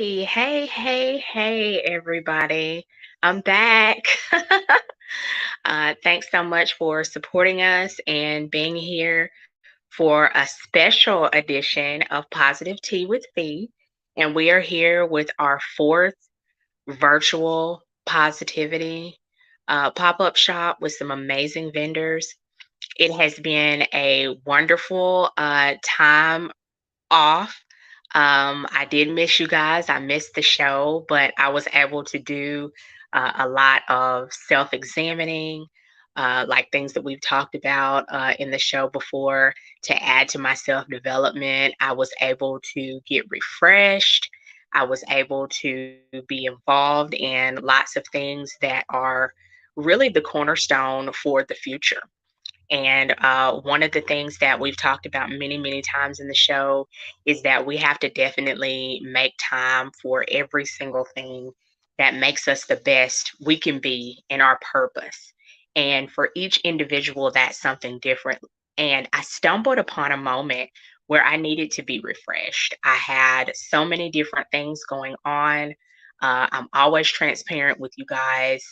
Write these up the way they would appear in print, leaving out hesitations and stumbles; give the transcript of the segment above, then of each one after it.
Hey, everybody. I'm back. Thanks so much for supporting us and being here for a special edition of Positive Tea with Fee. And we are here with our fourth virtual positivity pop-up shop with some amazing vendors. It has been a wonderful time off. I did miss you guys. I missed the show, but I was able to do a lot of self examining, like things that we've talked about in the show before to add to my self development. I was able to get refreshed. I was able to be involved in lots of things that are really the cornerstone for the future. And one of the things that we've talked about many times in the show is that we have to definitely make time for every single thing that makes us the best we can be in our purpose. And for each individual, that's something different. And I stumbled upon a moment where I needed to be refreshed. I had so many different things going on. I'm always transparent with you guys,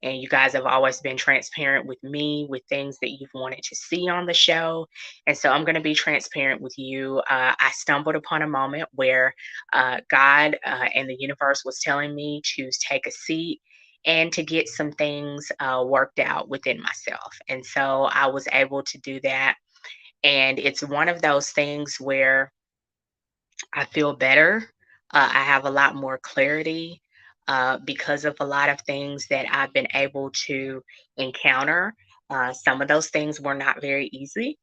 and you guys have always been transparent with me with things that you've wanted to see on the show. And so I'm going to be transparent with you. I stumbled upon a moment where God and the universe was telling me to take a seat and to get some things worked out within myself. And so I was able to do that. And it's one of those things where I feel better. I have a lot more clarity because of a lot of things that I've been able to encounter. Some of those things were not very easy,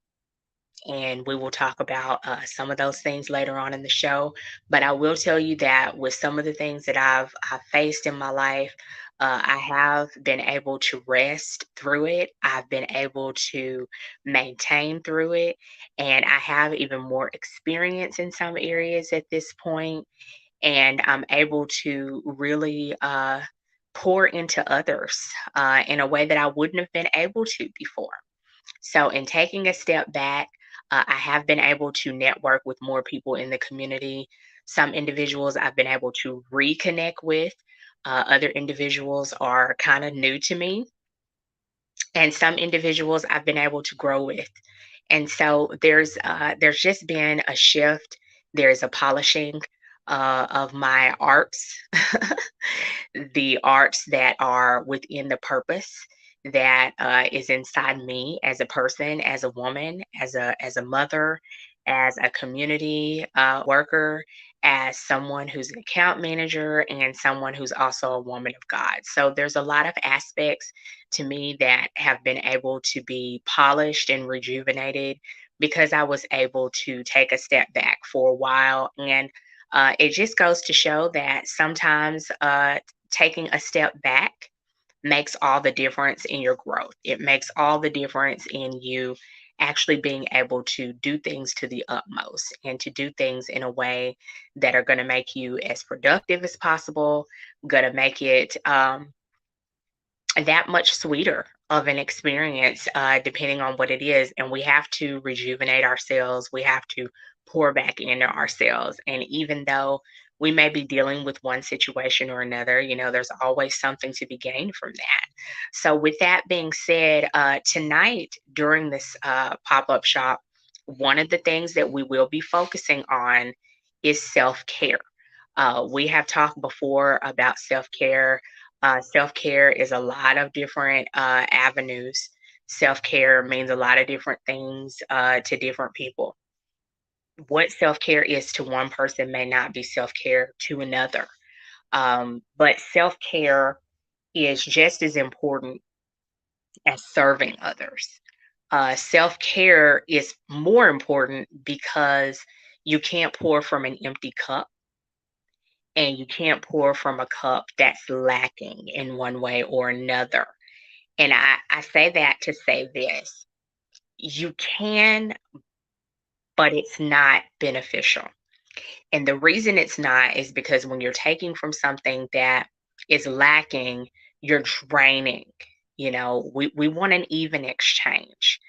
and we will talk about some of those things later on in the show. But I will tell you that with some of the things that I've faced in my life, I have been able to rest through it. I've been able to maintain through it, and I have even more experience in some areas at this point, and I'm able to really pour into others in a way that I wouldn't have been able to before. So, in taking a step back, I have been able to network with more people in the community. Some individuals I've been able to reconnect with. Other individuals are kind of new to me, and some individuals I've been able to grow with. And so there's just been a shift. There's a polishing of my arts, the arts that are within the purpose that is inside me as a person, as a woman, as a mother, as a community worker, as someone who's an account manager, and someone who's also a woman of God. So there's a lot of aspects to me that have been able to be polished and rejuvenated because I was able to take a step back for a while. And it just goes to show that sometimes taking a step back makes all the difference in your growth. It makes all the difference in you actually being able to do things to the utmost and to do things in a way that are going to make you as productive as possible, going to make it that much sweeter of an experience, depending on what it is. And we have to rejuvenate ourselves. We have to pour back into ourselves. And even though we may be dealing with one situation or another, there's always something to be gained from that. So, with that being said, tonight during this pop up shop, one of the things that we will be focusing on is self care. We have talked before about self care. Self care is a lot of different avenues. Self care means a lot of different things to different people. What self care is to one person may not be self care to another. But self care is just as important as serving others. Self care is more important because you can't pour from an empty cup, and you can't pour from a cup that's lacking in one way or another. And I say that to say this: you can, but it's not beneficial. And the reason it's not is because when you're taking from something that is lacking, you're draining. We want an even exchange.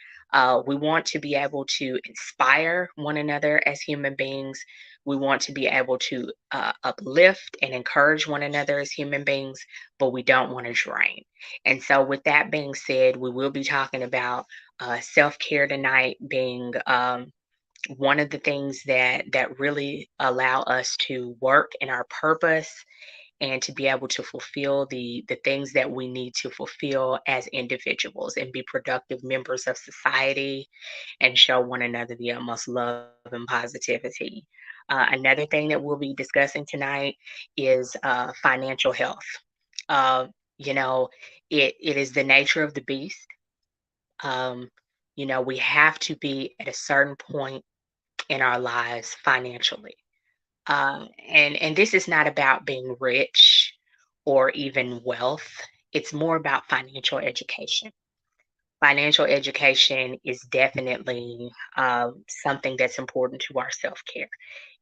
We want to be able to inspire one another as human beings. We want to be able to uplift and encourage one another as human beings, but we don't want to drain. And so, with that being said, we will be talking about self care tonight, being one of the things that really allow us to work in our purpose and to be able to fulfill the things that we need to fulfill as individuals and be productive members of society and show one another the utmost love and positivity. Another thing that we'll be discussing tonight is financial health. uh, you know, it is the nature of the beast. um, we have to be at a certain point in our lives financially. And this is not about being rich or even wealth. It's more about financial education. Financial education is definitely something that's important to our self care.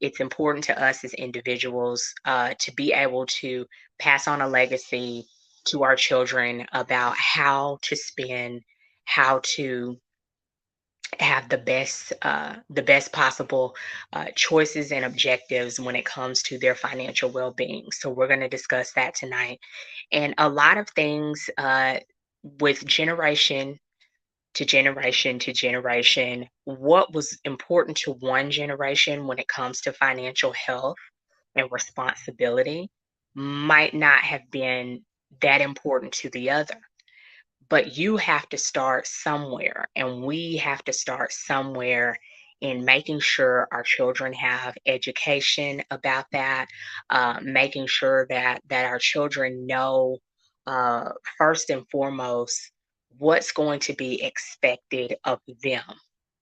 It's important to us as individuals to be able to pass on a legacy to our children about how to spend, how to have the best possible choices and objectives when it comes to their financial well-being. So we're going to discuss that tonight, and a lot of things with generation to generation to generation. What was important to one generation when it comes to financial health and responsibility might not have been that important to the other. But you have to start somewhere, and we have to start somewhere in making sure our children have education about that, making sure that our children know first and foremost what's going to be expected of them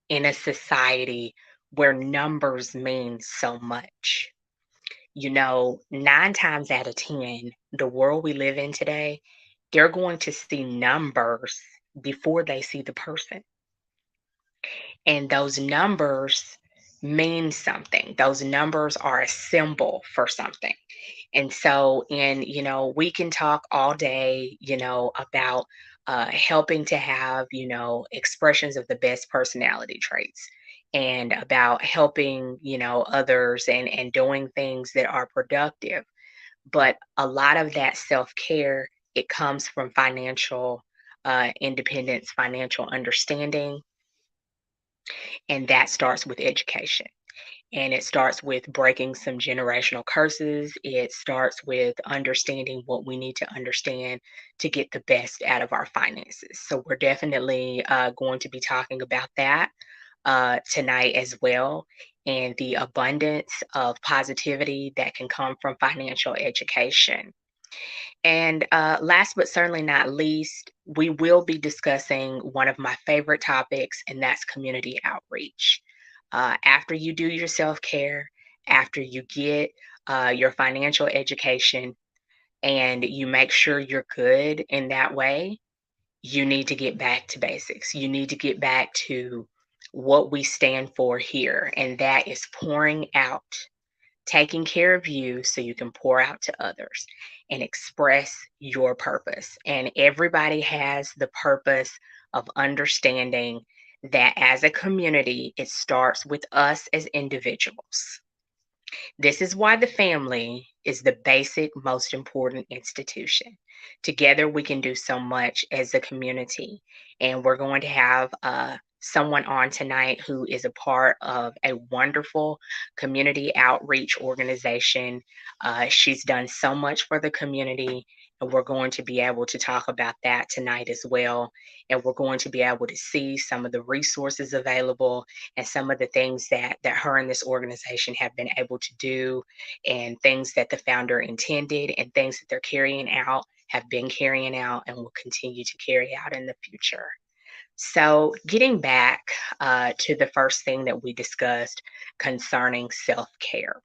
in a society where numbers mean so much. 9 times out of 10, the world we live in today, they're going to see numbers before they see the person. And those numbers mean something. Those numbers are a symbol for something. And so, we can talk all day, about helping to have, expressions of the best personality traits and about helping, others and doing things that are productive. But a lot of that self care, it comes from financial independence, financial understanding, and that starts with education. And it starts with breaking some generational curses. It starts with understanding what we need to understand to get the best out of our finances. So, we're definitely going to be talking about that tonight as well, and the abundance of positivity that can come from financial education. And last but certainly not least, we will be discussing one of my favorite topics, and that's community outreach. After you do your self care, after you get your financial education, and you make sure you're good in that way, you need to get back to basics. You need to get back to what we stand for here, and that is pouring out, taking care of you so you can pour out to others and express your purpose. And everybody has the purpose of understanding that as a community, it starts with us as individuals. This is why the family is the basic, most important institution. Together, we can do so much as a community. And we're going to have someone on tonight who is a part of a wonderful community outreach organization. She's done so much for the community. And we're going to be able to talk about that tonight as well. And we're going to be able to see some of the resources available and some of the things that her and this organization have been able to do, and things that the founder intended, and things that they're carrying out, have been carrying out, and will continue to carry out in the future. So, getting back to the first thing that we discussed concerning self care,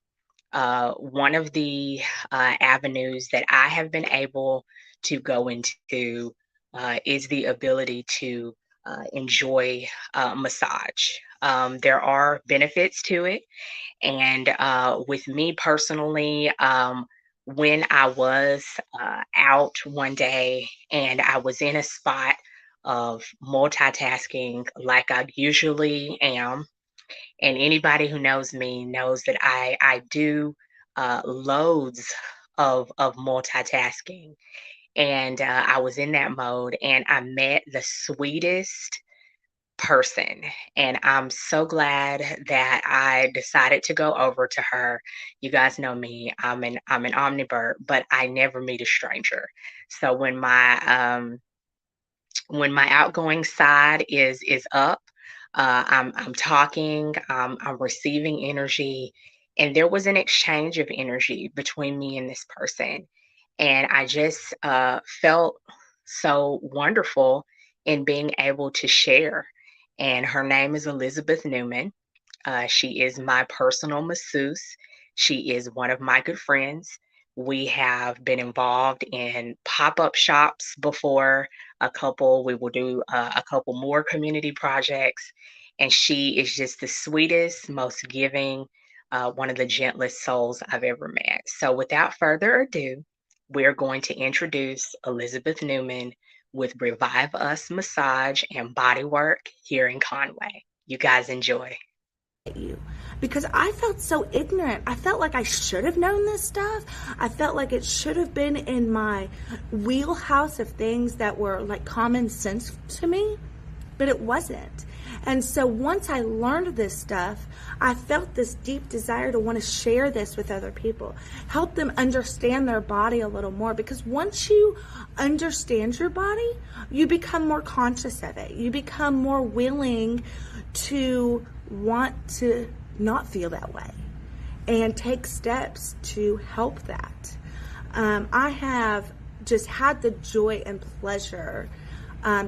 one of the avenues that I have been able to go into is the ability to enjoy massage. There are benefits to it. And with me personally, when I was out one day and I was in a spot of multitasking like I usually am. And anybody who knows me knows that I do loads of multitasking. And I was in that mode, and I met the sweetest person. And I'm so glad that I decided to go over to her. You guys know me. I'm an omnivert, but I never meet a stranger. So when my outgoing side is up, I'm talking, I'm receiving energy, and there was an exchange of energy between me and this person, and I just felt so wonderful in being able to share. And her name is Elizabeth Newman. She is my personal masseuse. She is one of my good friends. We have been involved in pop-up shops before, a couple. We will do a couple more community projects. And she is just the sweetest, most giving, one of the gentlest souls I've ever met. So, without further ado, we're going to introduce Elizabeth Newman with Revive Us Massage and Bodywork here in Conway. You guys enjoy. You, because I felt so ignorant. I felt like I should have known this stuff. I felt like it should have been in my wheelhouse of things that were like common sense to me, but it wasn't. And so once I learned this stuff, I felt this deep desire to want to share this with other people, help them understand their body a little more, because once you understand your body, you become more conscious of it. You become more willing to want to not feel that way and take steps to help that. I have just had the joy and pleasure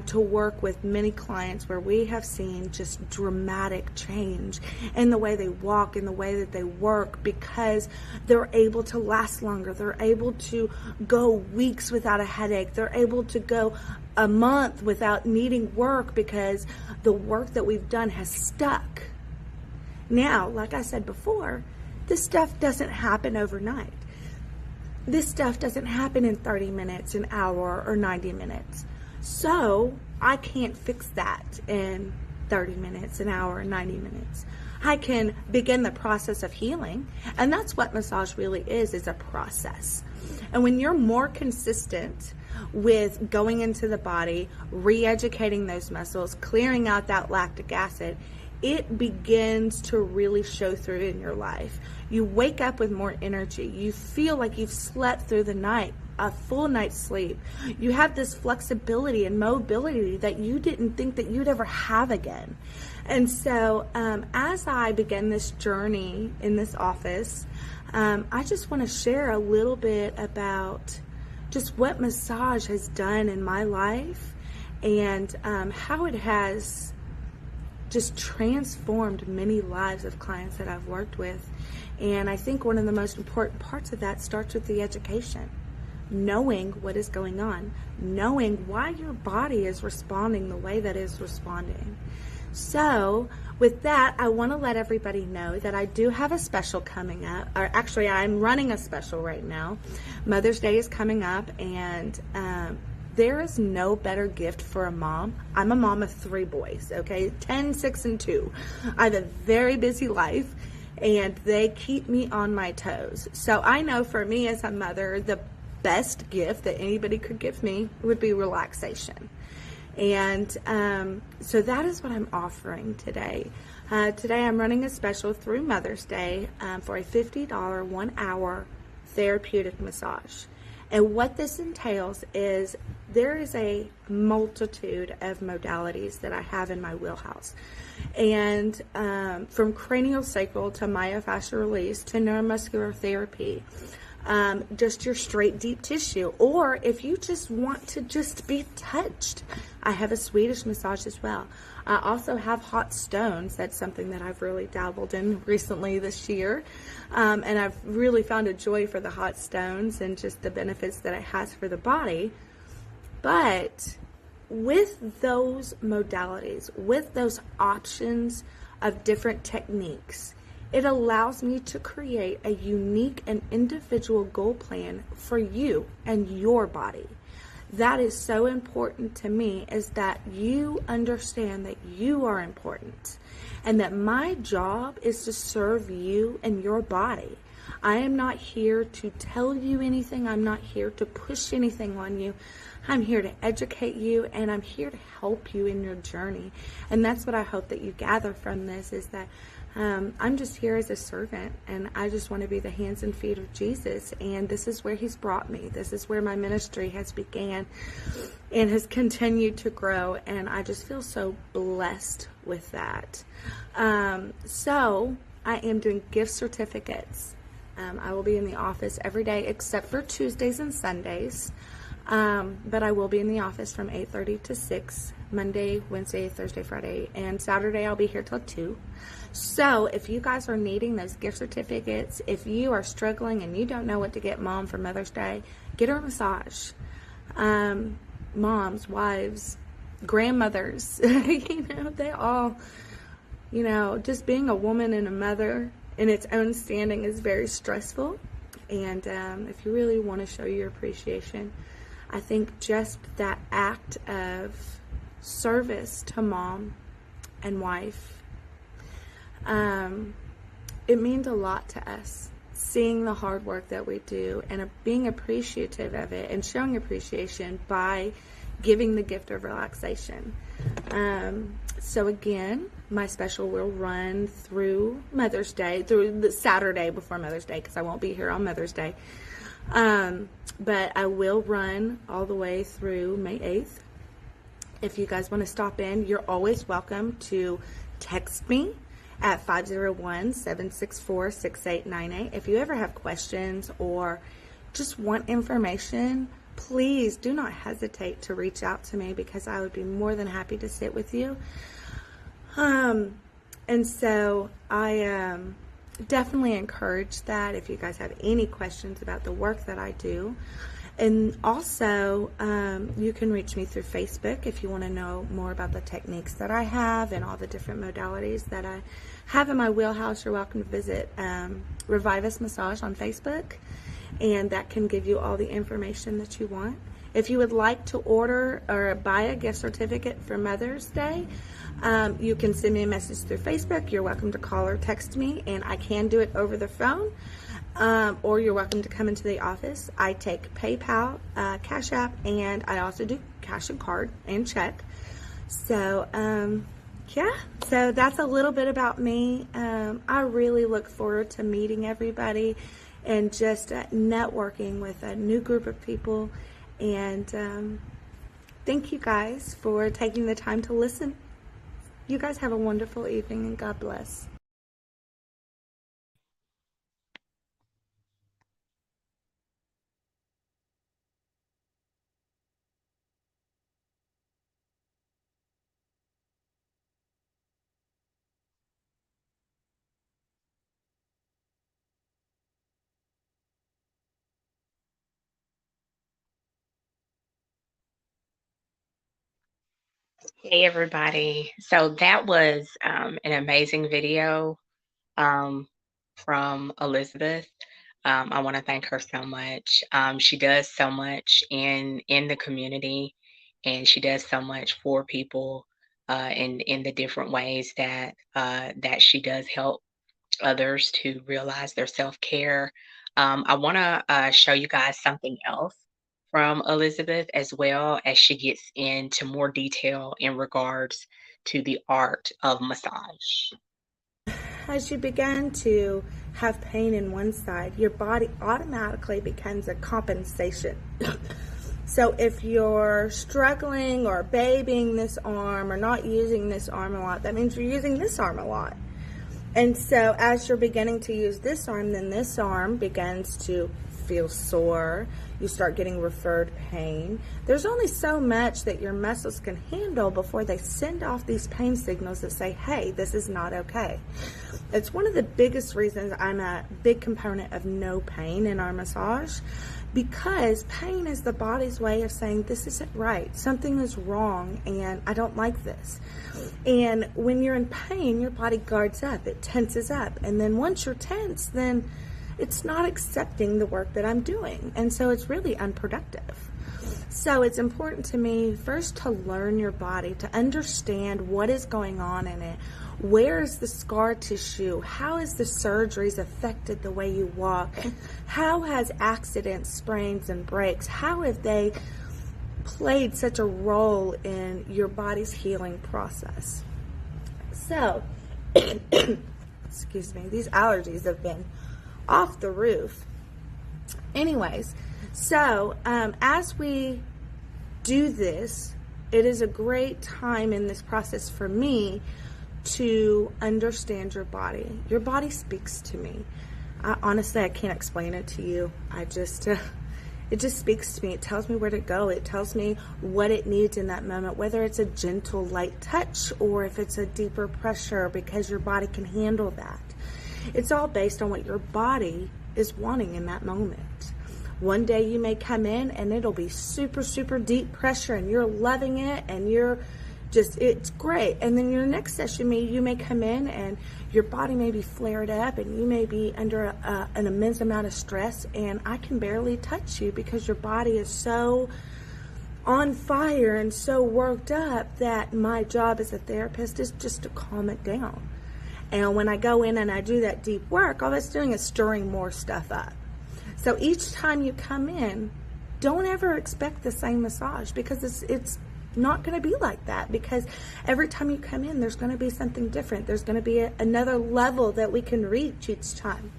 to work with many clients where we have seen just dramatic change in the way they walk, in the way that they work, because they're able to last longer. They're able to go weeks without a headache. They're able to go a month without needing work because the work that we've done has stuck. Now, like I said before, this stuff doesn't happen overnight. This stuff doesn't happen in 30 minutes, an hour, or 90 minutes. So I can't fix that in 30 minutes, an hour, 90 minutes. I can begin the process of healing. And that's what massage really is a process. And when you're more consistent with going into the body, re-educating those muscles, clearing out that lactic acid, it begins to really show through in your life. You wake up with more energy. You feel like you've slept through the night, a full night's sleep. You have this flexibility and mobility that you didn't think that you'd ever have again. And so as I begin this journey in this office, I just want to share a little bit about just what massage has done in my life and how it has just transformed many lives of clients that I've worked with. And I think one of the most important parts of that starts with the education. Knowing what is going on, knowing why your body is responding the way that it's responding. So with that, I want to let everybody know that I do have a special coming up, or actually I'm running a special right now. Mother's Day is coming up, and there is no better gift for a mom. I'm a mom of 3 boys, okay? 10, 6, and 2. I have a very busy life, and they keep me on my toes. So I know for me as a mother, the best gift that anybody could give me would be relaxation. And so that is what I'm offering today. Today I'm running a special through Mother's Day for a $50 1-hour therapeutic massage. And what this entails is there is a multitude of modalities that I have in my wheelhouse. And from cranial sacral to myofascial release to neuromuscular therapy, just your straight deep tissue, or if you just want to just be touched, I have a Swedish massage as well. I also have hot stones. That's something that I've really dabbled in recently this year, and I've really found a joy for the hot stones and just the benefits that it has for the body. But with those modalities, with those options of different techniques, it allows me to create a unique and individual goal plan for you and your body. That is so important to me, is that you understand that you are important and that my job is to serve you and your body. I am not here to tell you anything. I'm not here to push anything on you. I'm here to educate you, and I'm here to help you in your journey. And that's what I hope that you gather from this, is that I'm just here as a servant, and I just want to be the hands and feet of Jesus. And this is where he's brought me. This is where my ministry has began and has continued to grow. And I just feel so blessed with that. So I am doing gift certificates. I will be in the office every day except for Tuesdays and Sundays. But I will be in the office from 8:30 to 6, Monday, Wednesday, Thursday, Friday, and Saturday I'll be here till 2. So if you guys are needing those gift certificates, if you are struggling and you don't know what to get mom for Mother's Day, get her a massage. Moms, wives, grandmothers, they all, just being a woman and a mother in its own standing is very stressful. And if you really want to show your appreciation, I think just that act of service to mom and wife, it means a lot to us, seeing the hard work that we do and being appreciative of it and showing appreciation by giving the gift of relaxation. So again, my special will run through Mother's Day, through the Saturday before Mother's Day, because I won't be here on Mother's Day. But I will run all the way through May 8th. If you guys want to stop in, you're always welcome to text me at 501-764-6898. If you ever have questions or just want information, please do not hesitate to reach out to me, because I would be more than happy to sit with you. And so I definitely encourage that if you guys have any questions about the work that I do. And also, you can reach me through Facebook if you want to know more about the techniques that I have and all the different modalities that I have in my wheelhouse. You're welcome to visit Revive Us Massage on Facebook, and that can give you all the information that you want. If you would like to order or buy a gift certificate for Mother's Day, you can send me a message through Facebook. You're welcome to call or text me, and I can do it over the phone. Or you're welcome to come into the office. I take PayPal, Cash App, and I also do cash and card and check. So, yeah, so that's a little bit about me. I really look forward to meeting everybody and just networking with a new group of people. And thank you guys for taking the time to listen. You guys have a wonderful evening, and God bless. Hey, everybody. So that was an amazing video um, from Elizabeth. I want to thank her so much. She does so much in the community, and she does so much for people in the different ways that she does help others to realize their self care. I want to show you guys something else from Elizabeth, as well as she gets into more detail in regards to the art of massage. As you begin to have pain in one side, your body automatically becomes a compensation. So if you're struggling or babying this arm or not using this arm a lot, that means you're using this arm a lot. And so as you're beginning to use this arm, then this arm begins to feel sore. You start getting referred pain. There's only so much that your muscles can handle before they send off these pain signals that say, hey, this is not okay. It's one of the biggest reasons I'm a big component of no pain in our massage, because pain is the body's way of saying, this isn't right, something is wrong, and I don't like this. And when you're in pain, your body guards up, it tenses up, and then once you're tense, then it's not accepting the work that I'm doing, and so it's really unproductive. So it's important to me first to learn your body, to understand what is going on in it. Where is the scar tissue? How has the surgeries affected the way you walk? How has accidents, sprains, and breaks, how have they played such a role in your body's healing process? So, excuse me, these allergies have been off the roof. Anyways, so as we do this, it is a great time in this process for me to understand your body. Your body speaks to me. Honestly, I can't explain it to you. It just speaks to me. It tells me where to go. It tells me what it needs in that moment, whether it's a gentle, light touch or if it's a deeper pressure, because your body can handle that. It's all based on what your body is wanting in that moment. One day you may come in and it'll be super, super deep pressure and you're loving it and it's great. And then your next session, you may come in and your body may be flared up and you may be under an immense amount of stress, and I can barely touch you because your body is so on fire and so worked up that my job as a therapist is just to calm it down. And when I go in and I do that deep work, all that's doing is stirring more stuff up. So each time you come in, don't ever expect the same massage, because it's not going to be like that, because every time you come in, there's going to be something different. There's going to be another level that we can reach each time.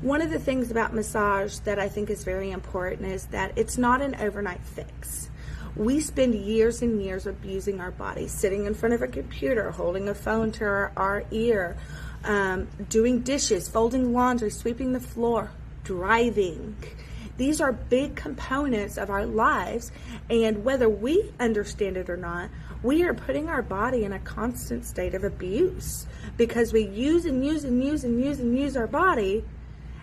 One of the things about massage that I think is very important is that it's not an overnight fix. We spend years and years abusing our bodies, sitting in front of a computer, holding a phone to our ear, doing dishes, folding laundry, sweeping the floor, driving. These are big components of our lives, and whether we understand it or not, we are putting our body in a constant state of abuse because we use and use and use and use and use our body,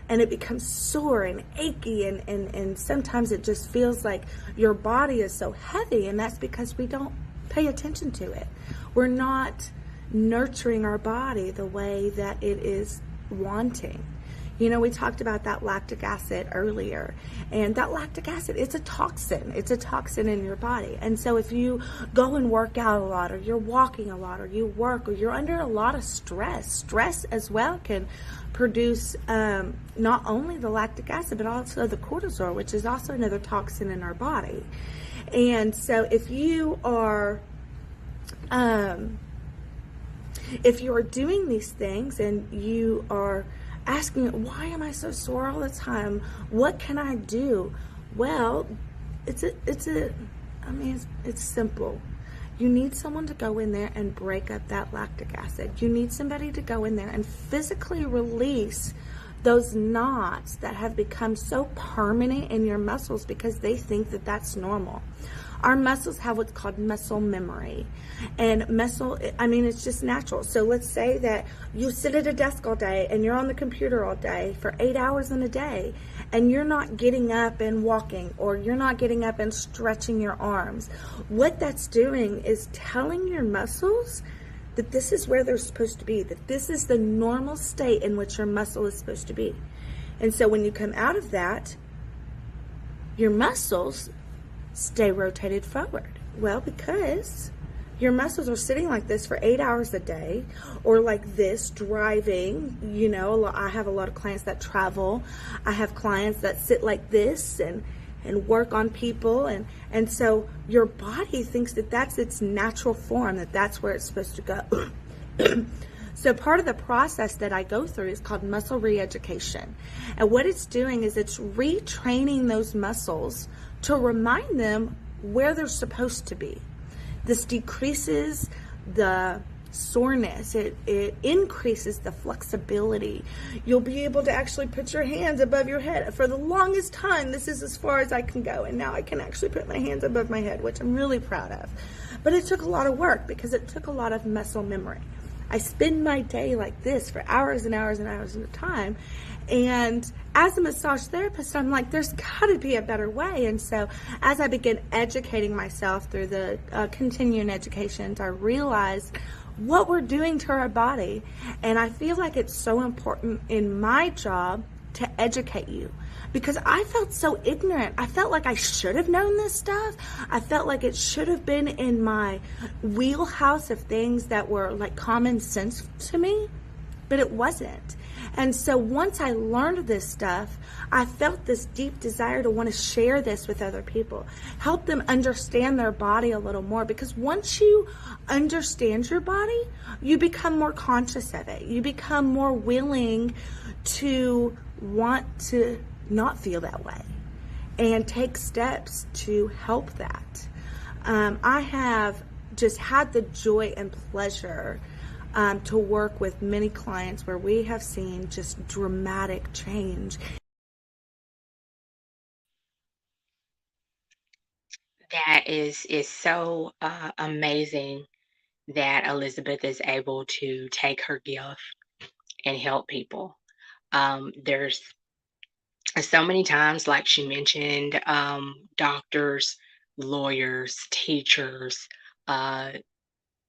and it becomes sore and achy, and sometimes it just feels like your body is so heavy, and that's because we don't pay attention to it. We're not nurturing our body the way that it is wanting. You know, we talked about that lactic acid earlier, and that lactic acid, it's a toxin. It's a toxin in your body. And so if you go and work out a lot, or you're walking a lot, or you work, or you're under a lot of stress as well can produce not only the lactic acid, but also the cortisol, which is also another toxin in our body. And so if you are doing these things and you are asking, why am I so sore all the time? What can I do? Well, it's simple. You need someone to go in there and break up that lactic acid. You need somebody to go in there and physically release those knots that have become so permanent in your muscles because they think that that's normal. Our muscles have what's called muscle memory. And it's just natural. So let's say that you sit at a desk all day and you're on the computer all day for 8 hours in a day, and you're not getting up and walking, or you're not getting up and stretching your arms. What that's doing is telling your muscles that this is where they're supposed to be, that this is the normal state in which your muscle is supposed to be. And so when you come out of that, your muscles stay rotated forward. Well, because your muscles are sitting like this for 8 hours a day, or like this driving. You know, I have a lot of clients that travel. I have clients that sit like this and work on people, and so your body thinks that that's its natural form, that that's where it's supposed to go. So part of the process that I go through is called muscle re-education. And what it's doing is it's retraining those muscles to remind them where they're supposed to be. This decreases the soreness. It increases the flexibility. You'll be able to actually put your hands above your head. For the longest time, this is as far as I can go, and now I can actually put my hands above my head, which I'm really proud of. But it took a lot of work because it took a lot of muscle memory. I spend my day like this for hours and hours and hours at a time. And as a massage therapist, I'm like, there's got to be a better way. And so as I begin educating myself through the continuing educations, I realized what we're doing to our body. And I feel like it's so important in my job to educate you because I felt so ignorant. I felt like I should have known this stuff. I felt like it should have been in my wheelhouse of things that were like common sense to me, but it wasn't. And so once I learned this stuff, I felt this deep desire to want to share this with other people, help them understand their body a little more. Because once you understand your body, you become more conscious of it. You become more willing to want to not feel that way and take steps to help that. I have just had the joy and pleasure to work with many clients where we have seen just dramatic change. That is so amazing that Elizabeth is able to take her gift and help people. There's so many times, like she mentioned, doctors, lawyers, teachers, uh,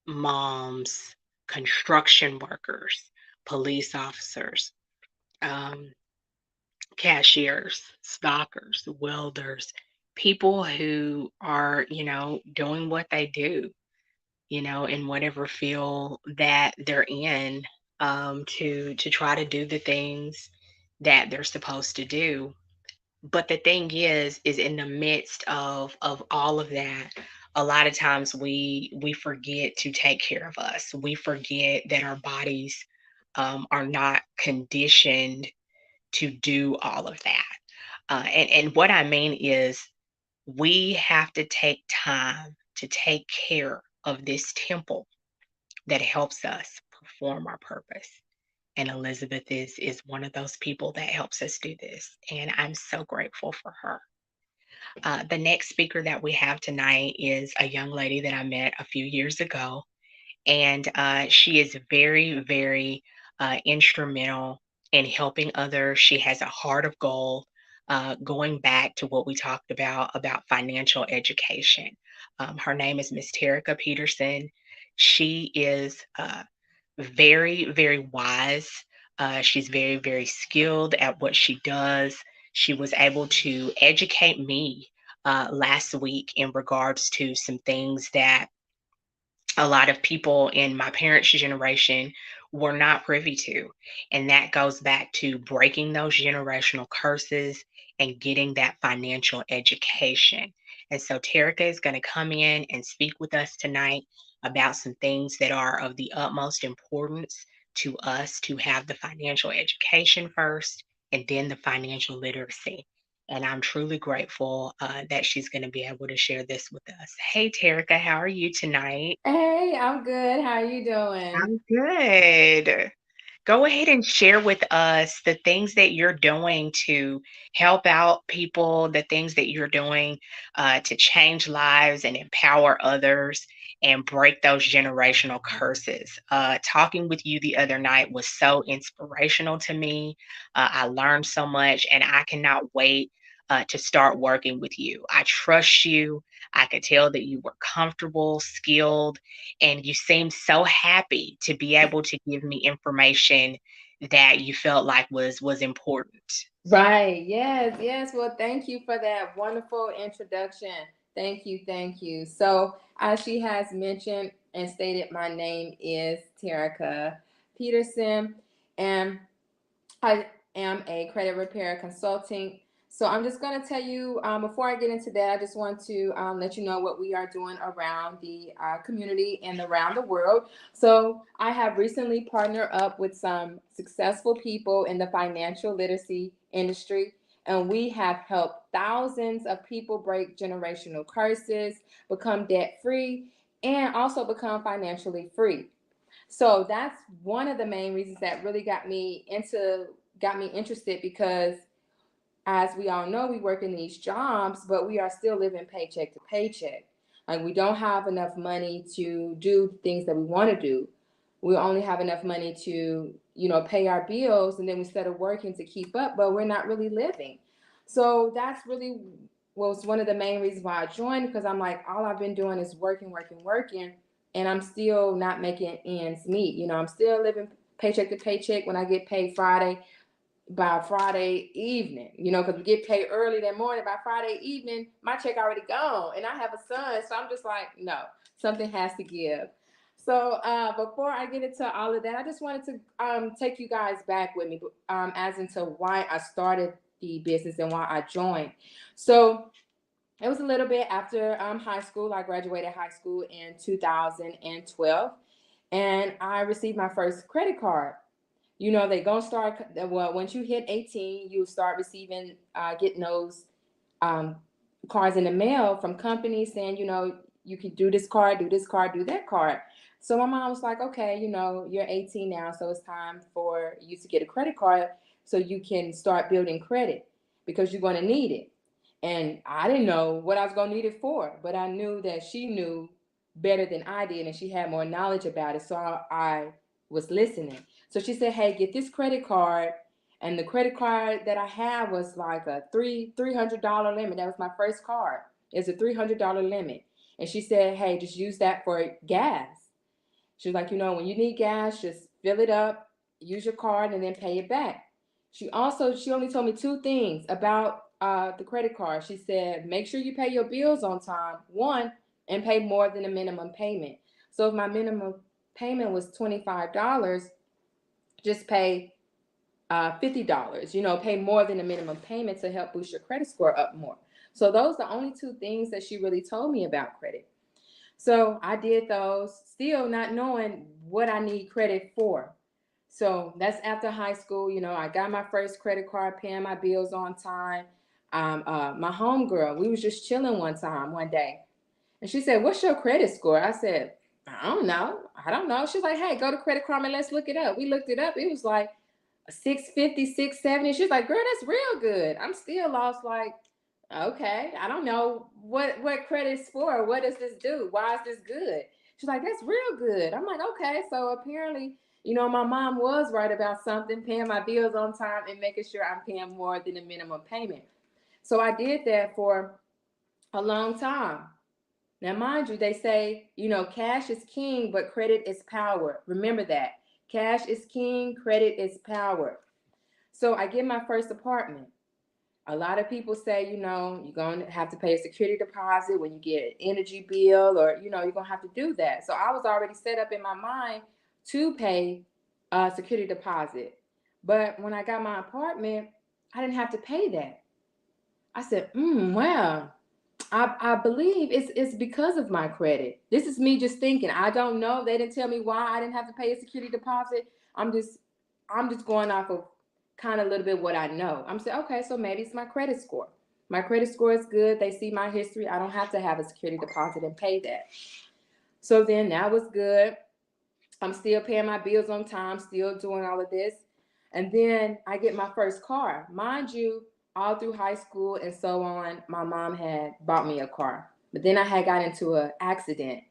moms, construction workers, police officers, um, cashiers, stockers, welders, people who are, doing what they do, in whatever field that they're in, to try to do the things that they're supposed to do. But the thing is in the midst of all of that, a lot of times we forget to take care of us. We forget that our bodies are not conditioned to do all of that. And what I mean is we have to take time to take care of this temple that helps us perform our purpose. And Elizabeth is one of those people that helps us do this. And I'm so grateful for her. The next speaker that we have tonight is a young lady that I met a few years ago. And she is very, very instrumental in helping others. She has a heart of gold. Going back to what we talked about financial education. Her name is Miss Terica Peterson. She is very, very wise. She's very, very skilled at what she does. She was able to educate me last week in regards to some things that a lot of people in my parents' generation were not privy to. And that goes back to breaking those generational curses and getting that financial education. And so Terica is going to come in and speak with us tonight about some things that are of the utmost importance to us to have the financial education first and then the financial literacy. And I'm truly grateful that she's going to be able to share this with us. Hey, Terica, how are you tonight? Hey, I'm good. How you doing? I'm good. Go ahead and share with us the things that you're doing to help out people, the things that you're doing to change lives and empower others and break those generational curses. Talking with you the other night was so inspirational to me. I learned so much, and I cannot wait to start working with you. I trust you. I could tell that you were comfortable, skilled, and you seemed so happy to be able to give me information that you felt like was important. Right. Yes, yes. Well, thank you for that wonderful introduction. Thank you. Thank you. So, as she has mentioned and stated, my name is Terica Peterson, and I am a credit repair consulting. So I'm just going to tell you, before I get into that, I just want to let you know what we are doing around the community and around the world. So I have recently partnered up with some successful people in the financial literacy industry, and we have helped thousands of people break generational curses, become debt free, and also become financially free. So that's one of the main reasons that really got me interested, because as we all know, we work in these jobs, but we are still living paycheck to paycheck. Like, we don't have enough money to do things that we want to do. We only have enough money to, pay our bills, and then we started working to keep up, but we're not really living. So that's really was one of the main reasons why I joined, because I'm like, all I've been doing is working, working, working, and I'm still not making ends meet. I'm still living paycheck to paycheck. When I get paid Friday, by Friday evening, because we get paid early that morning. By Friday evening, my check already gone, and I have a son, so I'm just like, no, something has to give. So before I get into all of that, I just wanted to take you guys back with me, as into why I started the business and why I joined. So it was a little bit after high school. I graduated high school in 2012, and I received my first credit card. They gonna start, well, once you hit 18, you start receiving, getting those um, cards in the mail from companies saying, you can do this card, do this card, do that card. So my mom was like, okay, you're 18 now, so it's time for you to get a credit card so you can start building credit because you're going to need it. And I didn't know what I was going to need it for, but I knew that she knew better than I did, and she had more knowledge about it. So I was listening. So she said, hey, get this credit card. And the credit card that I had was like a $300 limit. That was my first card. It's a $300 limit. And she said, hey, just use that for gas. She was like, when you need gas, just fill it up, use your card, and then pay it back. She only told me two things about the credit card. She said, make sure you pay your bills on time, one, and pay more than a minimum payment. So if my minimum payment was $25, just pay $50. Pay more than the minimum payment to help boost your credit score up more. So those are the only two things that she really told me about credit. So I did those, still not knowing what I need credit for. So that's after high school. I got my first credit card, paying my bills on time. My homegirl, we was just chilling one day, and she said, "What's your credit score?" I said, "I don't know. I don't know." She's like, "Hey, go to Credit Karma. Let's look it up." We looked it up. It was like 650, 670. She's like, "Girl, that's real good." I'm still lost. Like, okay, I don't know what credit's for. What does this do? Why is this good? She's like, "That's real good." I'm like, okay. So apparently, my mom was right about something, paying my bills on time and making sure I'm paying more than the minimum payment. So I did that for a long time. Now, mind you, they say, cash is king, but credit is power. Remember that. Cash is king, credit is power. So I get my first apartment. A lot of people say, you're going to have to pay a security deposit when you get an energy bill, or, you're going to have to do that. So I was already set up in my mind to pay a security deposit. But when I got my apartment, I didn't have to pay that. I said, wow. I believe it's because of my credit. This is me just thinking. I don't know. They didn't tell me why I didn't have to pay a security deposit. I'm just going off of kind of a little bit what I know. I'm saying, okay, so maybe it's my credit score. My credit score is good. They see my history. I don't have to have a security deposit and pay that. So then that was good. I'm still paying my bills on time, still doing all of this. And then I get my first car. Mind you, all through high school and so on, my mom had bought me a car. But then I had got into an accident,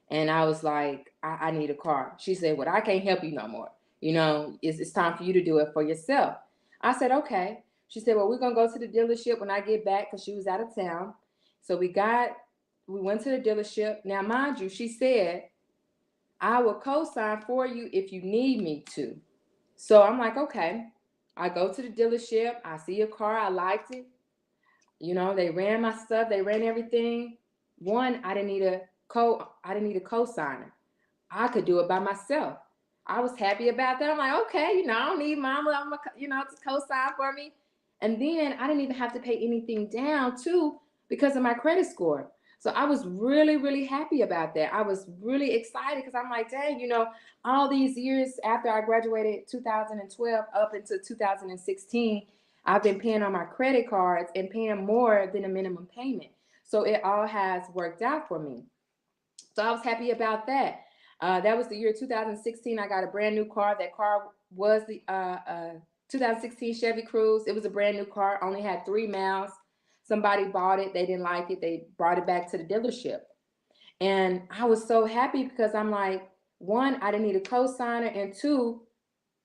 and I was like, I need a car. She said, well, I can't help you no more. It's time for you to do it for yourself. I said, okay. She said, well, we're going to go to the dealership when I get back, because she was out of town. So we went to the dealership. Now, mind you, she said, I will co-sign for you if you need me to. So I'm like, okay. I go to the dealership. I see a car. I liked it. They ran my stuff. They ran everything. One, I didn't need a co-signer. I could do it by myself. I was happy about that. I'm like, okay, I don't need mama, to co-sign for me. And then I didn't even have to pay anything down too, because of my credit score. So I was really, really happy about that. I was really excited because I'm like, dang, all these years after I graduated 2012 up into 2016, I've been paying on my credit cards and paying more than a minimum payment. So it all has worked out for me. So I was happy about that. That was the year 2016. I got a brand new car. That car was the 2016 Chevy Cruze. It was a brand new car, only had 3 miles. Somebody bought it. They didn't like it. They brought it back to the dealership. And I was so happy because I'm like, one, I didn't need a co-signer, and two,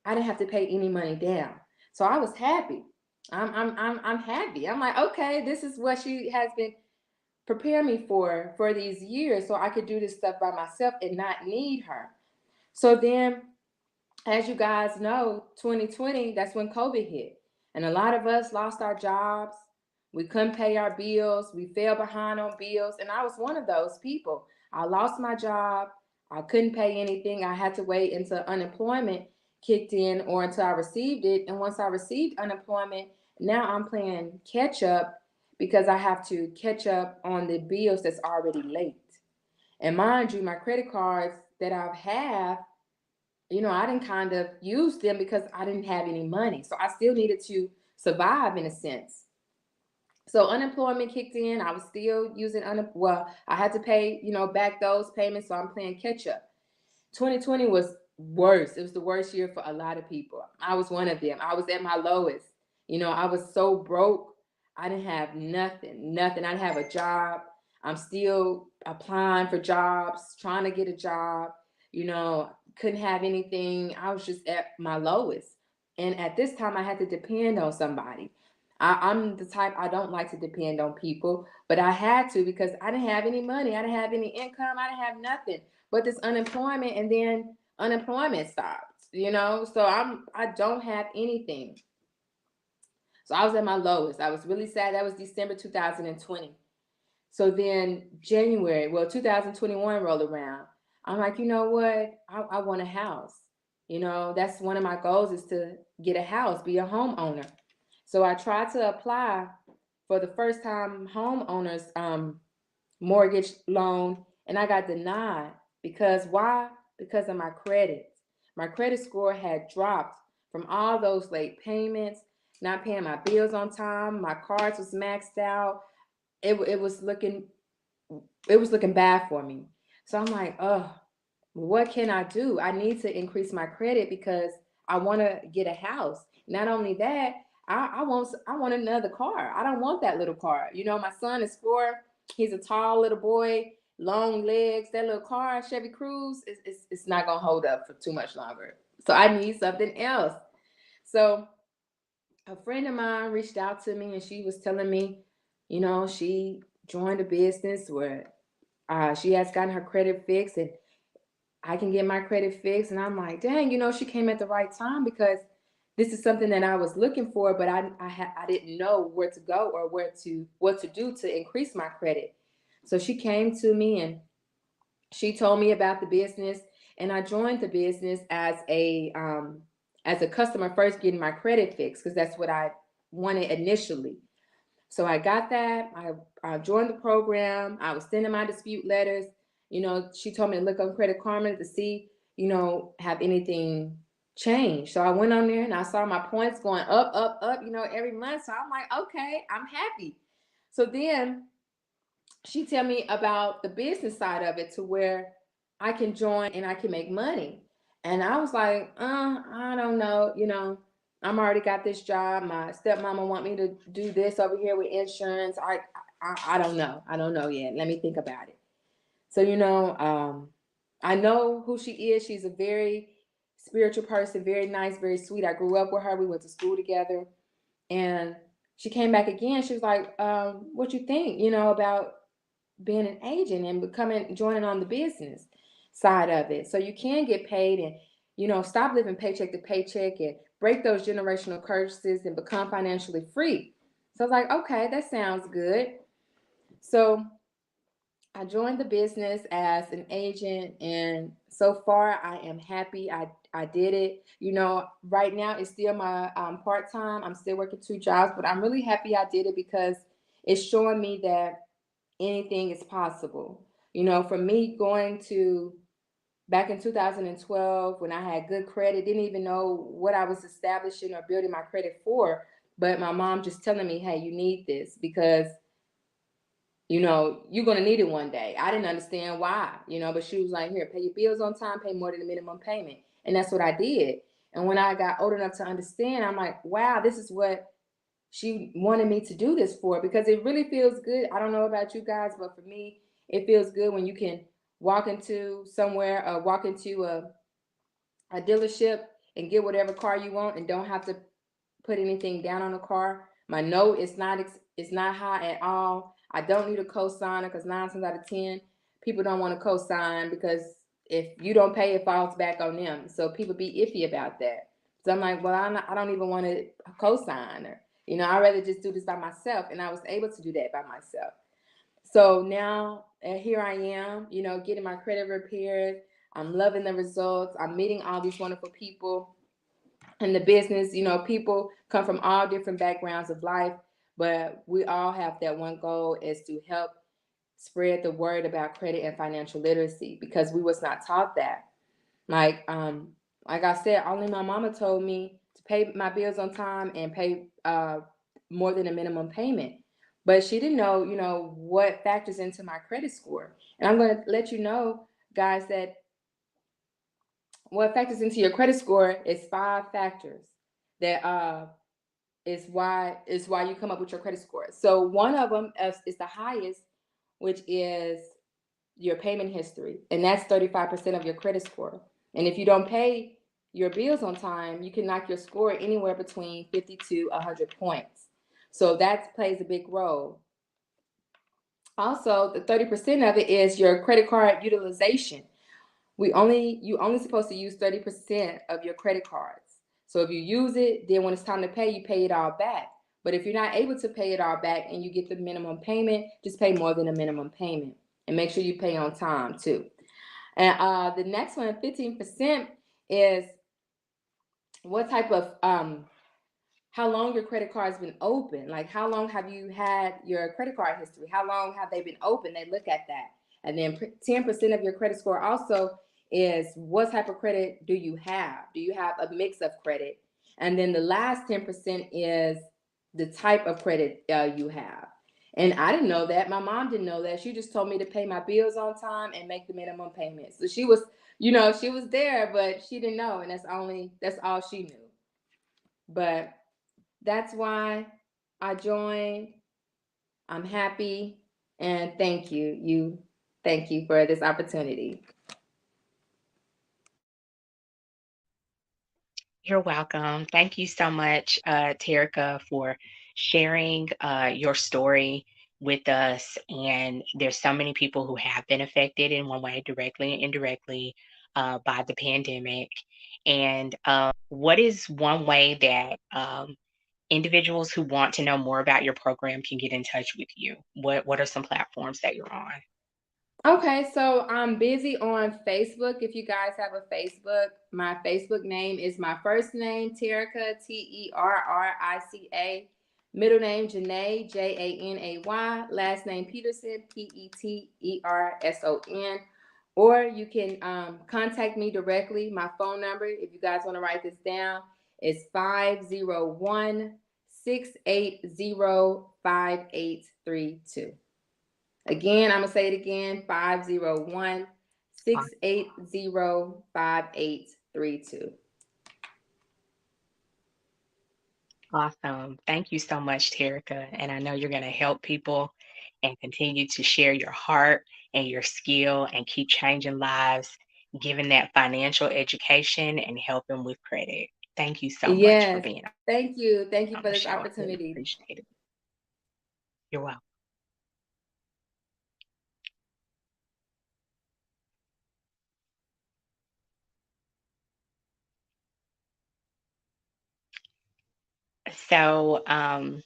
I didn't have to pay any money down. So I was happy. I'm happy. I'm like, okay, this is what she has been prepare me for these years, so I could do this stuff by myself and not need her. So then, as you guys know, 2020, that's when COVID hit. And a lot of us lost our jobs. We couldn't pay our bills. We fell behind on bills. And I was one of those people. I lost my job. I couldn't pay anything. I had to wait until unemployment kicked in or until I received it. And once I received unemployment, now I'm playing catch up because I have to catch up on the bills that's already late. And mind you, my credit cards that I have, I didn't kind of use them because I didn't have any money. So I still needed to survive in a sense. So unemployment kicked in. I was still using I had to pay, back those payments. So I'm playing catch up. 2020 was worse. It was the worst year for a lot of people. I was one of them. I was at my lowest. I was so broke. I didn't have nothing, nothing. I didn't have a job. I'm still applying for jobs, trying to get a job. Couldn't have anything. I was just at my lowest. And at this time, I had to depend on somebody. I'm the type, I don't like to depend on people, but I had to because I didn't have any money. I didn't have any income. I didn't have nothing but this unemployment, and then unemployment stopped. So I don't have anything. So I was at my lowest. I was really sad. That was December 2020. So then January, 2021 rolled around. I'm like, you know what? I want a house. That's one of my goals, is to get a house, be a homeowner. So I tried to apply for the first time homeowners mortgage loan, and I got denied. Because why? Because of my credit. My credit score had dropped from all those late payments, not paying my bills on time. My cards was maxed out. It was looking bad for me. So I'm like, oh, what can I do? I need to increase my credit because I want to get a house. Not only that, I want another car. I don't want that little car. My son is 4. He's a tall little boy, long legs. That little car, Chevy Cruze, it's not gonna hold up for too much longer. So I need something else. So a friend of mine reached out to me and she was telling me, she joined a business where she has gotten her credit fixed and I can get my credit fixed. And I'm like, dang, she came at the right time because this is something that I was looking for, but I didn't know where to go or what to do to increase my credit. So she came to me and she told me about the business, and I joined the business as a customer first, getting my credit fixed because that's what I wanted initially. So I got that. I joined the program. I was sending my dispute letters. She told me to look on Credit Karma to see, have anything changed. So I went on there and I saw my points going up, up, up, every month. So I'm like, okay, I'm happy. So then she tell me about the business side of it to where I can join and I can make money. And I was like, I don't know, I'm already got this job. My stepmama want me to do this over here with insurance. I don't know. I don't know yet. Let me think about it. So, I know who she is. She's a very spiritual person, very nice, very sweet. I grew up with her. We went to school together. And she came back again. She was like, what you think, about being an agent and joining on the business side of it. So you can get paid and, stop living paycheck to paycheck and break those generational curses and become financially free. So I was like, okay, that sounds good. So I joined the business as an agent, and so far I am happy. I did it. Right now it's still my part time. I'm still working 2 jobs, but I'm really happy I did it because it's showing me that anything is possible. For me going to back in 2012 when I had good credit, didn't even know what I was establishing or building my credit for, but my mom just telling me, hey, you need this because you're going to need it one day. I didn't understand why, but she was like, here, pay your bills on time, pay more than the minimum payment. And that's what I did. And when I got old enough to understand, I'm like, wow, this is what she wanted me to do this for, because it really feels good. I don't know about you guys, but for me, it feels good when you can walk into somewhere or walk into a dealership and get whatever car you want and don't have to put anything down on the car. My note is not high at all. I don't need a cosigner because 9 times out of 10, people don't want to cosign because if you don't pay, it falls back on them. So people be iffy about that. So I'm like, well, I don't even want to co-sign, or I'd rather just do this by myself. And I was able to do that by myself. So now here I am, getting my credit repaired. I'm loving the results. I'm meeting all these wonderful people in the business. People come from all different backgrounds of life, but we all have that one goal, is to help spread the word about credit and financial literacy, because we was not taught that. Like like I said, only my mama told me to pay my bills on time and pay more than a minimum payment. But she didn't know, what factors into my credit score. And I'm going to let you know, guys, that what factors into your credit score is 5 factors that is why you come up with your credit score. So one of them is the highest, which is your payment history, and that's 35% of your credit score. And if you don't pay your bills on time, you can knock your score anywhere between 50 to 100 points. So that plays a big role. Also, the 30% of it is your credit card utilization. You only supposed to use 30% of your credit cards. So if you use it, then when it's time to pay, you pay it all back. But if you're not able to pay it all back and you get the minimum payment, just pay more than a minimum payment, and make sure you pay on time too. And the next one, 15%, is what type of how long your credit card's been open. Like, how long have you had your credit card history? How long have they been open? They look at that. And then 10% of your credit score also is what type of credit do you have? Do you have a mix of credit? And then the last 10% is the type of credit you have. And I didn't know that. My mom didn't know that. She just told me to pay my bills on time and make the minimum payment. So she was, she was there, but she didn't know. And that's all she knew. But that's why I joined. I'm happy, and thank you. Thank you for this opportunity. You're welcome. Thank you so much, Terica, for sharing your story with us. And there's so many people who have been affected in one way, directly and indirectly, by the pandemic. And what is one way that individuals who want to know more about your program can get in touch with you? What are some platforms that you're on? Okay, so I'm busy on Facebook. If you guys have a Facebook, my Facebook name is my first name, Terica, Terrica. Middle name, Janae, Janay. Last name, Peterson, Peterson. Or you can contact me directly. My phone number, if you guys want to write this down, is 501-680-5832. Again, I'm going to say it again, 501 680 5832. Awesome. Thank you so much, Terica. And I know you're going to help people and continue to share your heart and your skill and keep changing lives, giving that financial education and helping with credit. Thank you so much for Yes. being Thank you. Thank you on for the this show. I really opportunity. appreciate it. You're welcome. So I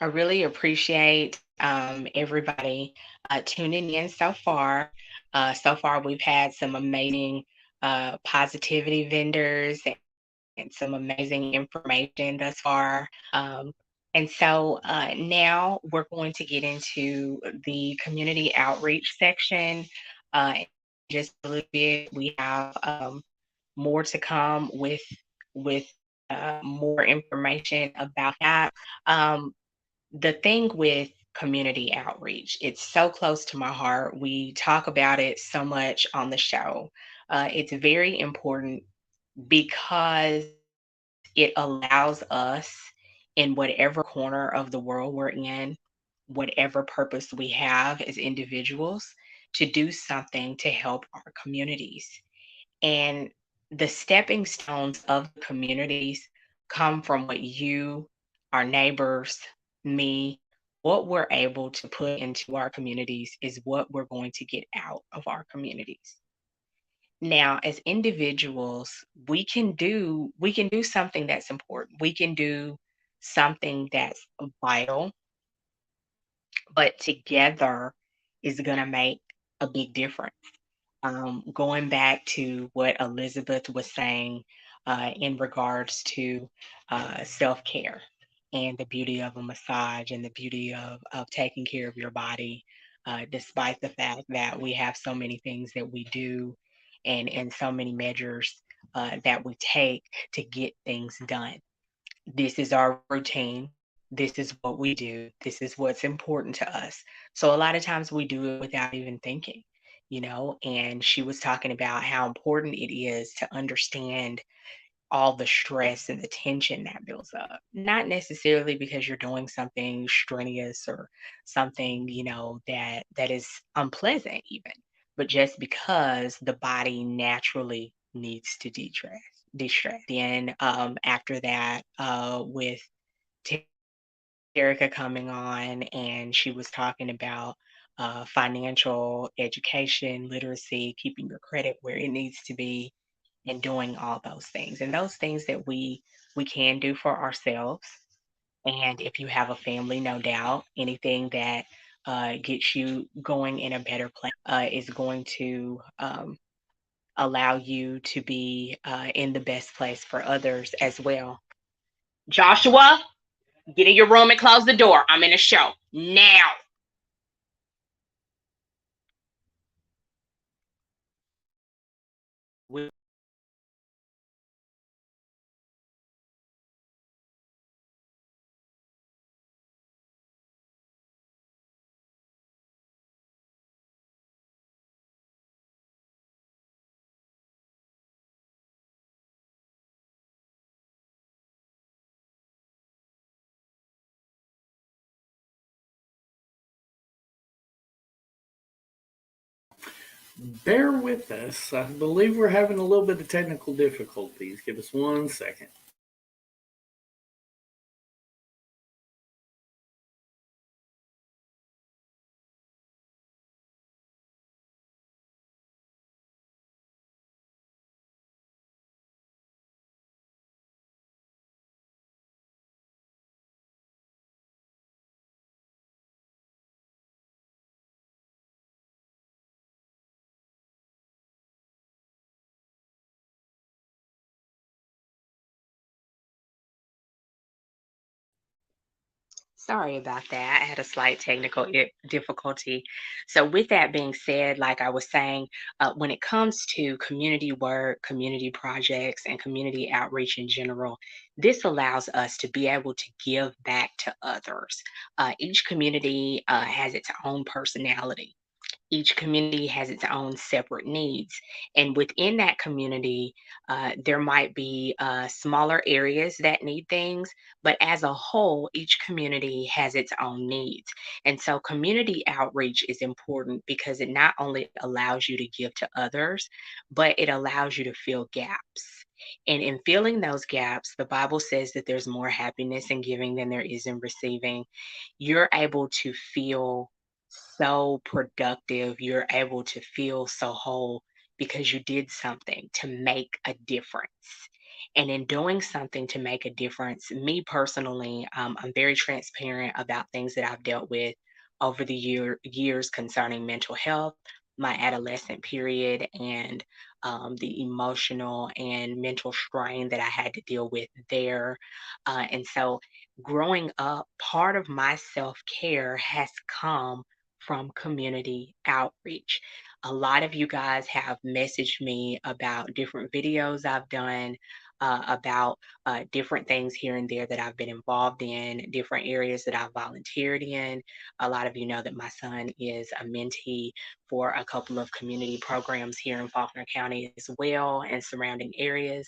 really appreciate everybody tuning in so far. So far, we've had some amazing positivity vendors and some amazing information thus far. And so now we're going to get into the community outreach section. In just a little bit, we have more to come with more information about that. Um, the thing with community outreach, it's so close to my heart. We talk about it so much on the show. It's very important because it allows us in whatever corner of the world we're in, whatever purpose we have as individuals, to do something to help our communities. And the stepping stones of the communities come from what you, our neighbors, me, what we're able to put into our communities is what we're going to get out of our communities. Now, as individuals, we can do something that's important. We can do something that's vital, but together is going to make a big difference. Going back to what Elizabeth was saying in regards to self care and the beauty of a massage and the beauty of taking care of your body, despite the fact that we have so many things that we do and so many measures that we take to get things done. This is our routine. This is what we do. This is what's important to us. So a lot of times we do it without even thinking, and she was talking about how important it is to understand all the stress and the tension that builds up. Not necessarily because you're doing something strenuous or something, that is unpleasant even, but just because the body naturally needs to de-stress. Then after that, with Erica coming on, and she was talking about financial education, literacy, keeping your credit where it needs to be, and doing all those things. And those things that we can do for ourselves. And if you have a family, no doubt, anything that gets you going in a better place is going to allow you to be in the best place for others as well. Joshua, get in your room and close the door. I'm in a show now. We Bear with us. I believe we're having a little bit of technical difficulties. Give us 1 second. Sorry about that. I had a slight technical difficulty. So, with that being said, like I was saying, when it comes to community work, community projects, and community outreach in general, this allows us to be able to give back to others. Each community has its own personality. Each community has its own separate needs. And within that community, there might be smaller areas that need things, but as a whole, each community has its own needs. And so, community outreach is important because it not only allows you to give to others, but it allows you to fill gaps. And in filling those gaps, the Bible says that there's more happiness in giving than there is in receiving. You're able to feel so productive. You're able to feel so whole because you did something to make a difference. And in doing something to make a difference, me personally, I'm very transparent about things that I've dealt with over the years concerning mental health, my adolescent period, and the emotional and mental strain that I had to deal with there. And so, growing up, part of my self care has come from community outreach. A lot of you guys have messaged me about different videos I've done, about different things here and there that I've been involved in, different areas that I've volunteered in. A lot of you know that my son is a mentee for a couple of community programs here in Faulkner County as well and surrounding areas.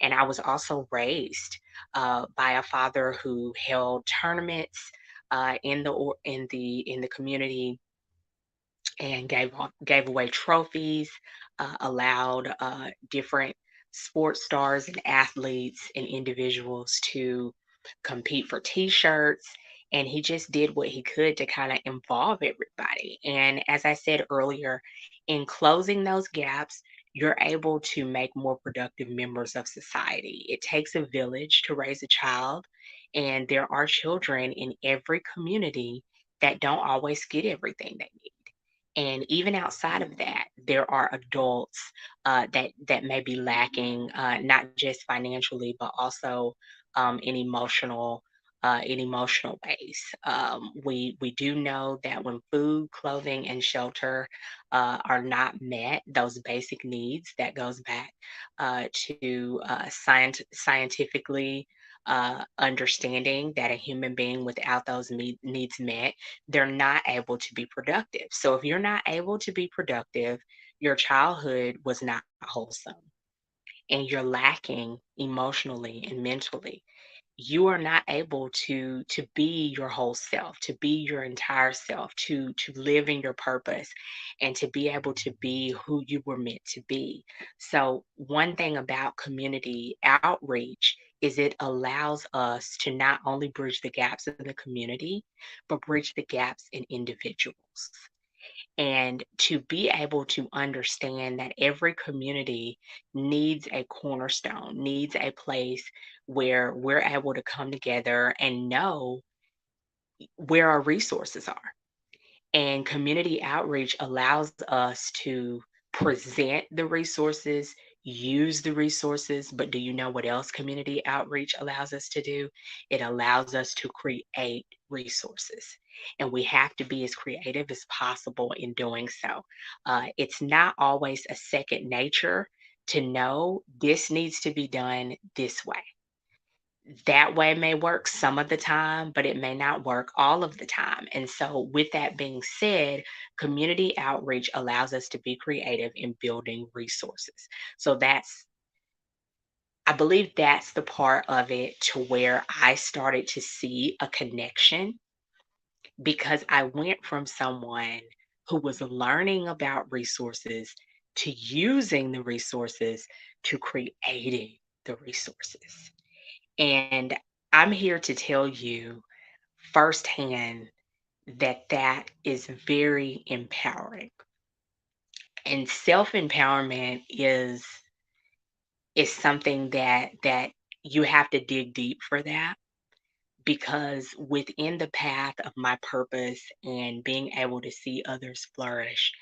And I was also raised by a father who held tournaments in the community and gave away trophies, allowed different sports stars and athletes and individuals to compete for T-shirts. And he just did what he could to kind of involve everybody. And as I said earlier, in closing those gaps, you're able to make more productive members of society. It takes a village to raise a child, and there are children in every community that don't always get everything they need. And even outside of that, there are adults that may be lacking, not just financially, but also in emotional ways. We do know that when food, clothing, and shelter are not met, those basic needs that goes back to scientifically understanding that a human being without those needs met, they're not able to be productive. So if you're not able to be productive, your childhood was not wholesome and you're lacking emotionally and mentally, you are not able to be your whole self, to be your entire self, to live in your purpose and to be able to be who you were meant to be. So one thing about community outreach is it allows us to not only bridge the gaps in the community, but bridge the gaps in individuals. And to be able to understand that every community needs a cornerstone, needs a place where we're able to come together and know where our resources are. And community outreach allows us to present the resources, use the resources, but do you know what else community outreach allows us to do? It allows us to create resources. And we have to be as creative as possible in doing so. It's not always a second nature to know this needs to be done this way. That way may work some of the time, but it may not work all of the time. And so, with that being said, community outreach allows us to be creative in building resources. So, I believe that's the part of it to where I started to see a connection because I went from someone who was learning about resources to using the resources to creating the resources. And I'm here to tell you firsthand that that is very empowering. And self-empowerment is something that you have to dig deep for that because within the path of my purpose and being able to see others flourish,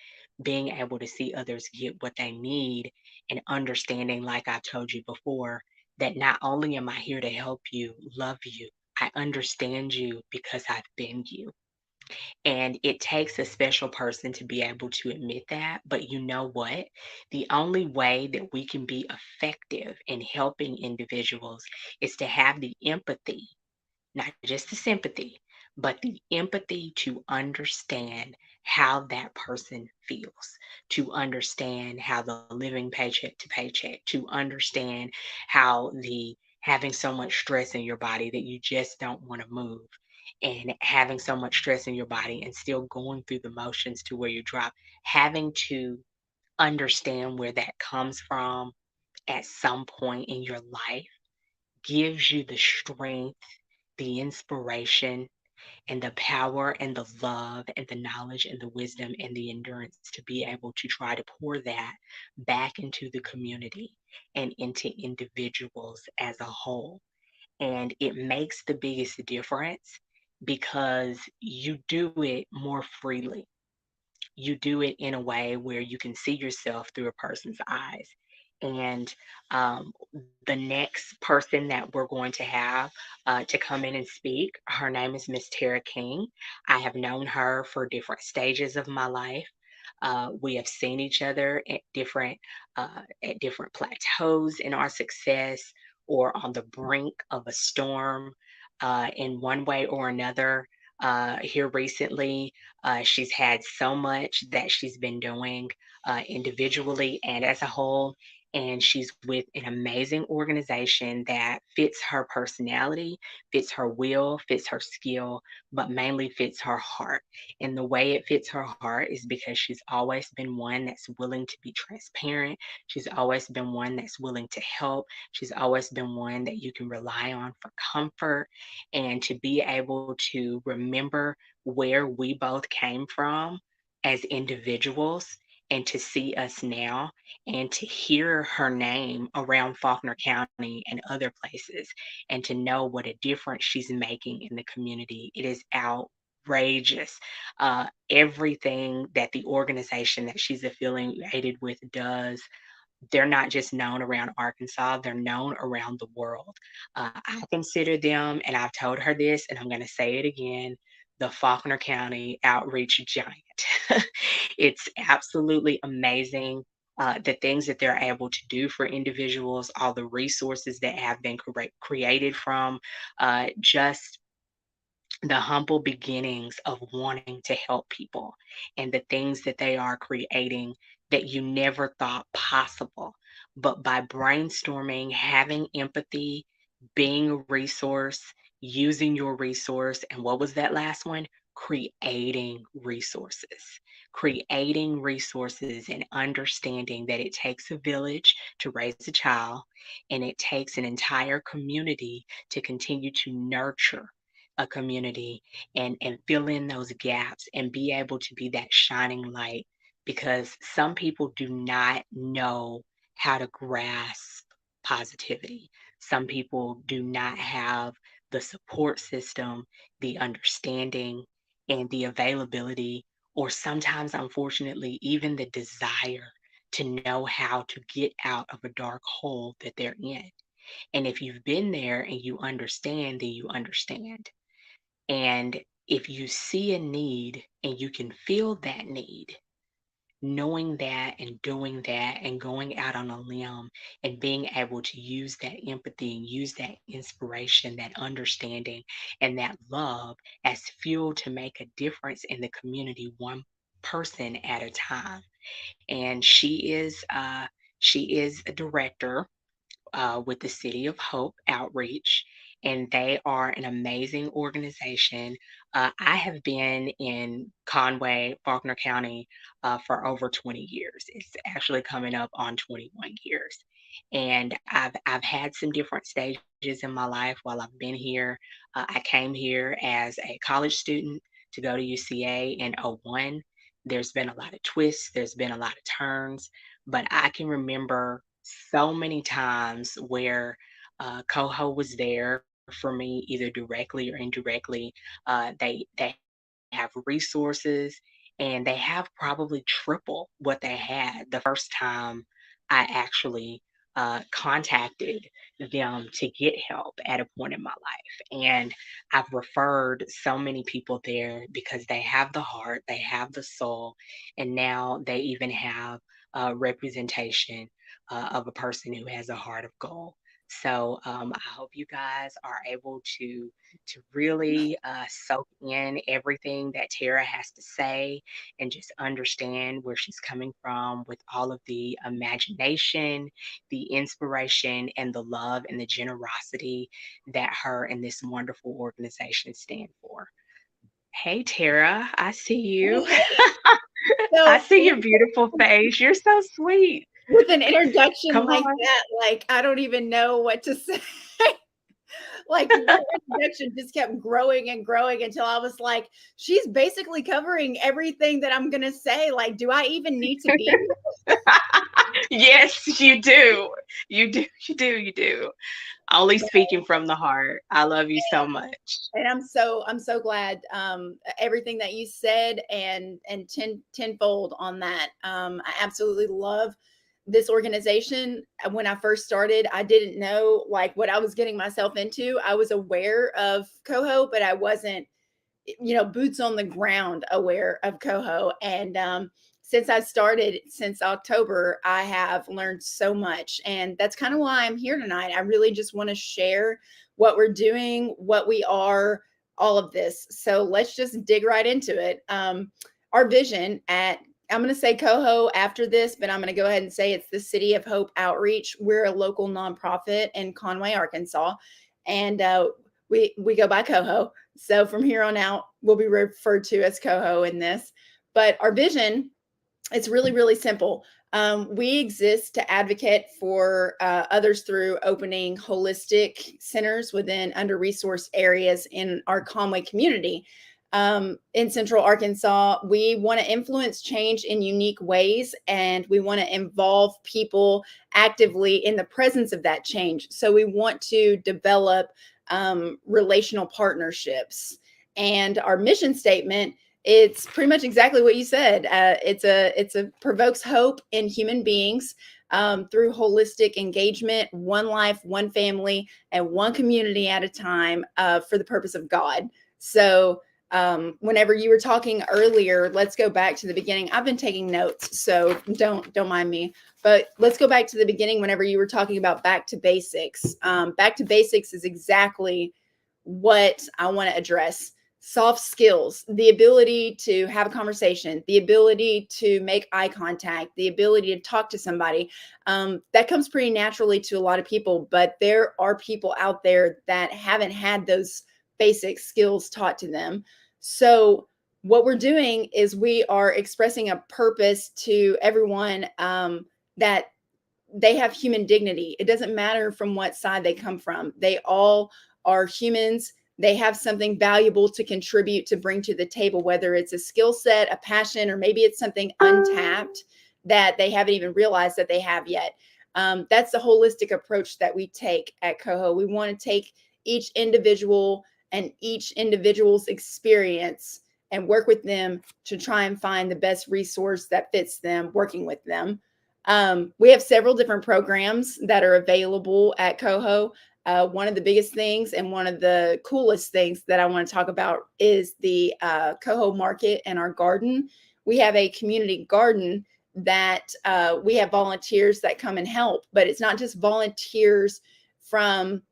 being able to see others get what they need, and understanding, like I've told you before, that not only am I here to help you, love you, I understand you because I've been you. And it takes a special person to be able to admit that. But you know what? The only way that we can be effective in helping individuals is to have the empathy, not just the sympathy, but the empathy to understand how that person feels, to understand how the living paycheck to paycheck, to understand how the having so much stress in your body that you just don't want to move, and having so much stress in your body and still going through the motions to where you drop, having to understand where that comes from at some point in your life gives you the strength, the inspiration, and the power and the love and the knowledge and the wisdom and the endurance to be able to try to pour that back into the community and into individuals as a whole. And it makes the biggest difference because you do it more freely. You do it in a way where you can see yourself through a person's eyes. And the next person that we're going to have to come in and speak, her name is Miss Tara King. I have known her for different stages of my life. We have seen each other at different plateaus in our success, or on the brink of a storm, in one way or another. Here recently, she's had so much that she's been doing individually and as a whole. And she's with an amazing organization that fits her personality, fits her will, fits her skill, but mainly fits her heart. And the way it fits her heart is because she's always been one that's willing to be transparent. She's always been one that's willing to help. She's always been one that you can rely on for comfort and to be able to remember where we both came from as individuals and to see us now and to hear her name around Faulkner County and other places and to know what a difference she's making in the community. It is outrageous. Everything that the organization that she's affiliated with does, they're not just known around Arkansas, they're known around the world. I consider them, and I've told her this, and I'm going to say it again, the Faulkner County outreach giant. It's absolutely amazing. The things that they're able to do for individuals, all the resources that have been created from just the humble beginnings of wanting to help people and the things that they are creating that you never thought possible. But by brainstorming, having empathy, being a resource, using your resource, and what was that last one? Creating resources. Creating resources and understanding that it takes a village to raise a child and it takes an entire community to continue to nurture a community and fill in those gaps and be able to be that shining light because some people do not know how to grasp positivity. Some people do not have the support system, the understanding, and the availability, or sometimes, unfortunately, even the desire to know how to get out of a dark hole that they're in. And if you've been there and you understand, then you understand. And if you see a need and you can feel that need, knowing that and doing that and going out on a limb and being able to use that empathy and use that inspiration, that understanding, and that love as fuel to make a difference in the community, one person at a time. And she is a director with the City of Hope Outreach, and they are an amazing organization. I have been in Conway, Faulkner County, for over 20 years. It's actually coming up on 21 years. And I've had some different stages in my life while I've been here. I came here as a college student to go to UCA in '01. There's been a lot of twists, there's been a lot of turns, but I can remember so many times where Coho was there for me, either directly or indirectly. They have resources and they have probably triple what they had the first time I actually contacted them to get help at a point in my life. And I've referred so many people there because they have the heart, they have the soul, and now they even have representation of a person who has a heart of gold. So I hope you guys are able to really soak in everything that Tara has to say and just understand where she's coming from with all of the imagination, the inspiration, and the love and the generosity that her and this wonderful organization stand for. Hey, Tara, I see you. I So see your beautiful face. You're so sweet. with an introduction Come like on. that, like I don't even know what to say. Like your introduction just kept growing and growing until I was like, she's basically covering everything that I'm gonna say. Like, do I even need to be Yes, you do. You do. You do. You do. Only speaking from the heart. I love you so much. and I'm so glad everything that you said and tenfold on that. I absolutely love this organization. When I first started, I didn't know like what I was getting myself into. I was aware of Coho, but I wasn't, boots on the ground aware of Coho. And since I started since October, I have learned so much. And that's kind of why I'm here tonight. I really just want to share what we're doing, what we are, all of this. So let's just dig right into it. Our vision at I'm going to say Coho after this, but I'm going to go ahead and say it's the City of Hope Outreach. We're a local nonprofit in Conway, Arkansas, and we go by Coho. So from here on out, we'll be referred to as Coho in this. But our vision, it's really, really simple. We exist to advocate for others through opening holistic centers within under-resourced areas in our Conway community. in Central Arkansas. We want to influence change in unique ways, and we want to involve people actively in the presence of that change. So we want to develop relational partnerships. And our mission statement, it's pretty much exactly what you said. It's a provokes hope in human beings through holistic engagement, one life, one family, and one community at a time for the purpose of God. So whenever you were talking earlier, let's go back to the beginning. I've been taking notes, so don't mind me. But let's go back to the beginning. Whenever you were talking about back to basics, back to basics is exactly what I want to address. Soft skills, the ability to have a conversation, the ability to make eye contact, the ability to talk to somebody. That comes pretty naturally to a lot of people, but there are people out there that haven't had those basic skills taught to them. So what we're doing is we are expressing a purpose to everyone, that they have human dignity. It doesn't matter from what side they come from. They all are humans. They have something valuable to contribute, to bring to the table, whether it's a skill set, a passion, or maybe it's something untapped that they haven't even realized that they have yet. That's the holistic approach that we take at Coho. We want to take each individual and each individual's experience and work with them to try and find the best resource that fits them, working with them. We have several different programs that are available at Coho. One of the biggest things and one of the coolest things that I want to talk about is the Coho Market and our garden. We have a community garden that we have volunteers that come and help, but it's not just volunteers from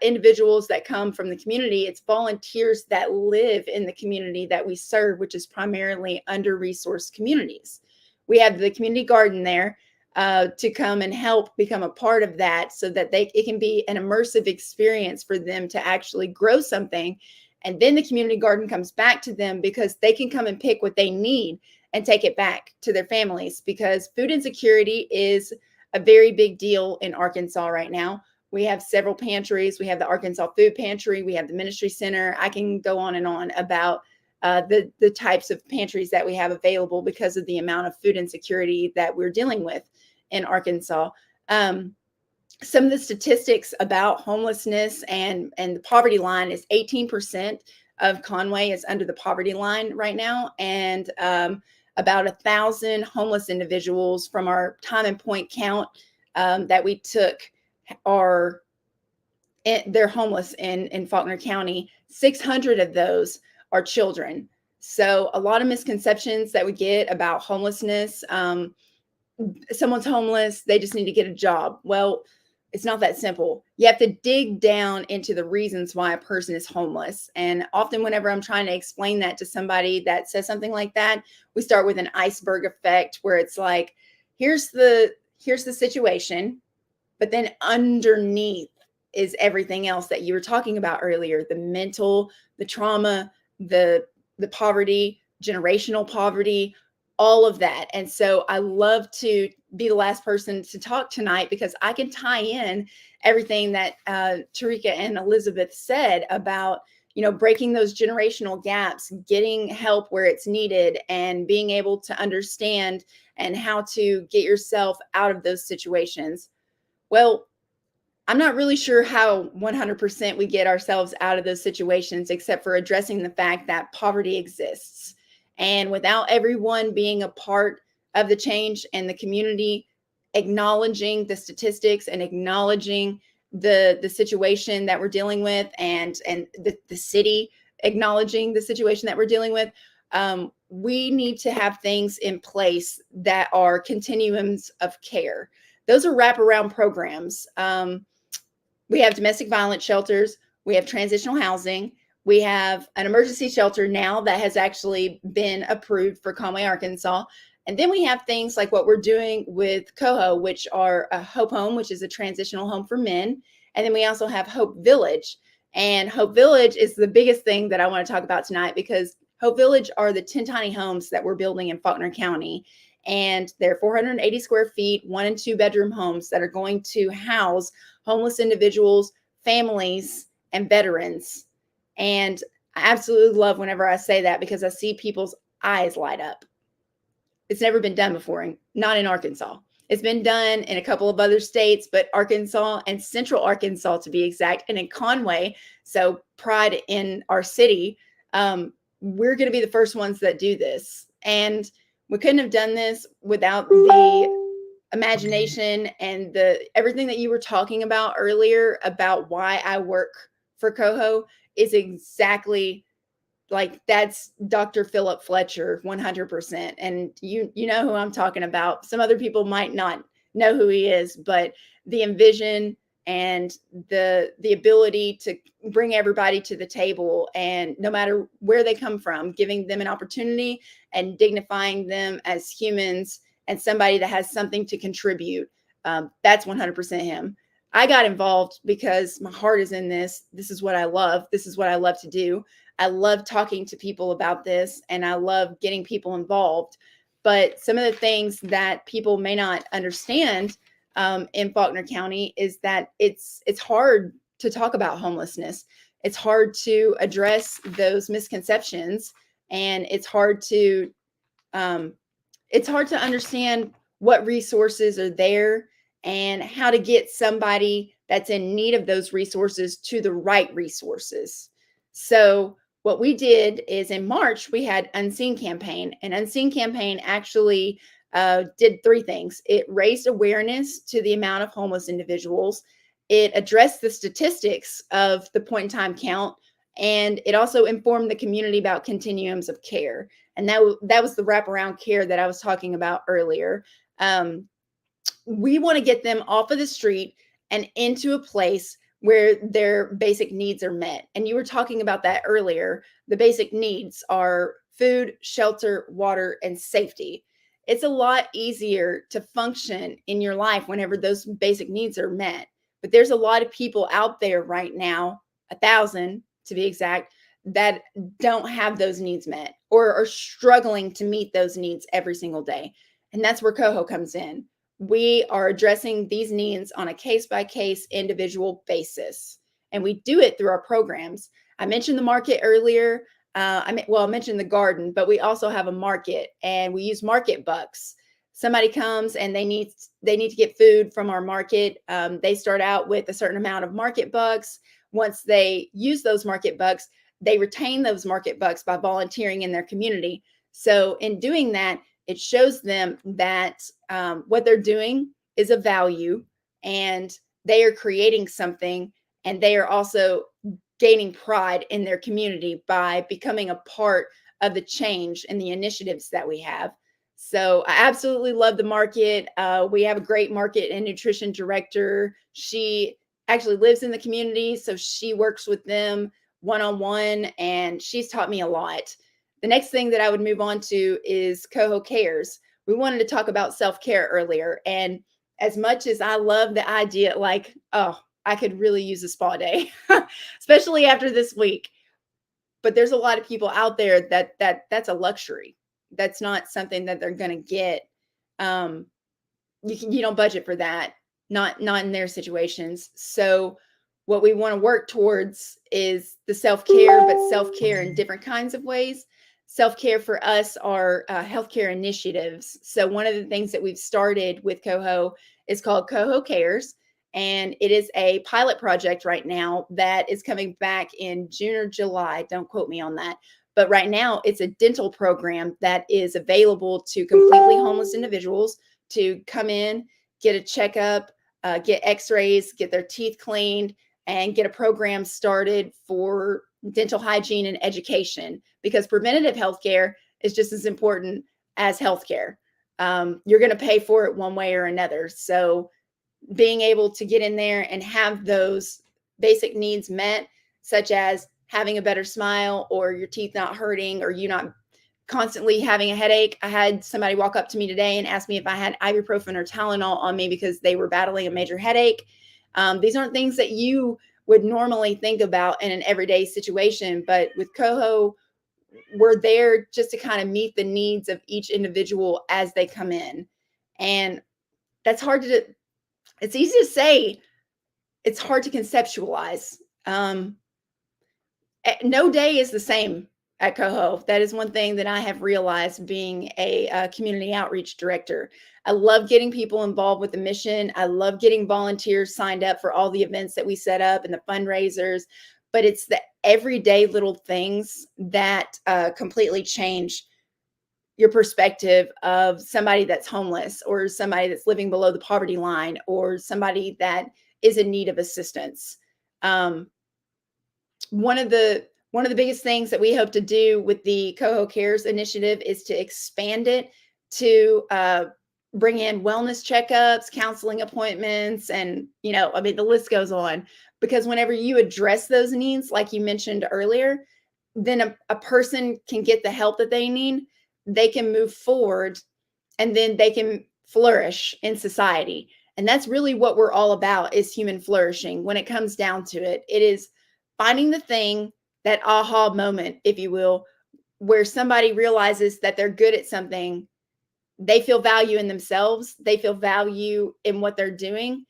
individuals that come from the community. It's volunteers that live in the community that we serve, which is primarily under-resourced communities. We have the community garden there to come and help become a part of that, so that it can be an immersive experience for them to actually grow something. And then the community garden comes back to them because they can come and pick what they need and take it back to their families, because food insecurity is a very big deal in Arkansas right now. We have several pantries. We have the Arkansas Food Pantry. We have the Ministry Center. I can go on and on about the types of pantries that we have available because of the amount of food insecurity that we're dealing with in Arkansas. Some of the statistics about homelessness and the poverty line is 18% of Conway is under the poverty line right now. And about 1,000 homeless individuals from our time and point count that we took they're homeless in Faulkner County. 600 of those are children. So a lot of misconceptions that we get about homelessness. Someone's homeless, they just need to get a job. Well, it's not that simple. You have to dig down into the reasons why a person is homeless. And often whenever I'm trying to explain that to somebody that says something like that, we start with an iceberg effect where it's like, here's the situation, but then underneath is everything else that you were talking about earlier: the mental, the trauma, the poverty, generational poverty, all of that. And so I love to be the last person to talk tonight, because I can tie in everything that Tarika and Elizabeth said about breaking those generational gaps, getting help where it's needed, and being able to understand and how to get yourself out of those situations. Well, I'm not really sure how 100% we get ourselves out of those situations, except for addressing the fact that poverty exists. And without everyone being a part of the change and the community acknowledging the statistics and acknowledging the situation that we're dealing with, and the city acknowledging the situation that we're dealing with, we need to have things in place that are continuums of care. Those are wraparound programs. We have domestic violence shelters. We have transitional housing. We have an emergency shelter now that has actually been approved for Conway, Arkansas. And then we have things like what we're doing with Coho, which are a Hope Home, which is a transitional home for men. And then we also have Hope Village. And Hope Village is the biggest thing that I want to talk about tonight, because Hope Village are the 10 tiny homes that we're building in Faulkner County. And they're 480 square feet, 1 and 2 bedroom homes that are going to house homeless individuals, families, and veterans. And I absolutely love whenever I say that because I see people's eyes light up. It's never been done before, not in Arkansas. It's been done in a couple of other states, but Arkansas and Central Arkansas, to be exact, and in Conway, so pride in our city, we're going to be the first ones that do this. And we couldn't have done this without the imagination and the everything that you were talking about earlier about why I work for Coho is exactly like that's Dr. Philip Fletcher 100%. And you know who I'm talking about. Some other people might not know who he is, but the envision and the ability to bring everybody to the table, and no matter where they come from, giving them an opportunity and dignifying them as humans and somebody that has something to contribute. That's 100% him. I got involved because my heart is in this. This is what I love. This is what I love to do. I love talking to people about this, and I love getting people involved. But some of the things that people may not understand in Faulkner County is that it's hard to talk about homelessness. It's hard to address those misconceptions, and um, it's hard to understand what resources are there and how to get somebody that's in need of those resources to the right resources. So what we did is in March we had Unseen Campaign, and Unseen Campaign actually did three things. It raised awareness to the amount of homeless individuals. It addressed the statistics of the point in time count, and it also informed the community about continuums of care. And that was the wraparound care that I was talking about earlier. Um, we want to get them off of the street and into a place where their basic needs are met. And you were talking about that earlier. The basic needs are food, shelter, water, and safety. It's a lot easier to function in your life whenever those basic needs are met. But there's a lot of people out there right now, 1,000 to be exact, that don't have those needs met or are struggling to meet those needs every single day. And that's where Coho comes in. We are addressing these needs on a case by case individual basis. And we do it through our programs. I mentioned the market earlier. I mentioned the garden, but we also have a market, and we use market bucks. Somebody comes and they need to get food from our market. They start out with a certain amount of market bucks. Once they use those market bucks, they retain those market bucks by volunteering in their community. So in doing that, it shows them that what they're doing is of value, and they are creating something, and they are also gaining pride in their community by becoming a part of the change and the initiatives that we have. So I absolutely love the market. We have a great market and nutrition director. She actually lives in the community, so she works with them one on one, and she's taught me a lot. The next thing that I would move on to is Coho Cares. We wanted to talk about self care earlier. And as much as I love the idea, like, oh, I could really use a spa day, especially after this week. But there's a lot of people out there that's a luxury. That's not something that they're going to get. Um, you don't budget for that, not in their situations. So what we want to work towards is the self-care, but self-care in different kinds of ways. Self-care for us are healthcare initiatives. So one of the things that we've started with Coho is called Coho Cares, and it is a pilot project right now that is coming back in June or July. Don't quote me on that. But right now, it's a dental program that is available to completely homeless individuals to come in, get a checkup, get x-rays, get their teeth cleaned, and get a program started for dental hygiene and education, because preventative healthcare is just as important as healthcare. You're going to pay for it one way or another. So being able to get in there and have those basic needs met, such as having a better smile, or your teeth not hurting, or you not constantly having a headache. I had somebody walk up to me today and ask me if I had ibuprofen or Tylenol on me because they were battling a major headache. These aren't things that you would normally think about in an everyday situation, but with Coho, we're there just to kind of meet the needs of each individual as they come in. And that's hard to, it's easy to say, it's hard to conceptualize. No day is the same at Coho. That is one thing that I have realized being a community outreach director. I love getting people involved with the mission. I love getting volunteers signed up for all the events that we set up and the fundraisers. But it's the everyday little things that completely change your perspective of somebody that's homeless or somebody that's living below the poverty line or somebody that is in need of assistance. Um, one of the biggest things that we hope to do with the Coho Cares initiative is to expand it to bring in wellness checkups, counseling appointments, and I mean, the list goes on. Because whenever you address those needs, like you mentioned earlier, then a person can get the help that they need. They can move forward, and then they can flourish in society. And that's really what we're all about, is human flourishing. When it comes down to it, it is finding the thing, that aha moment, if you will, where somebody realizes that they're good at something. They feel value in themselves, they feel value in what they're doing,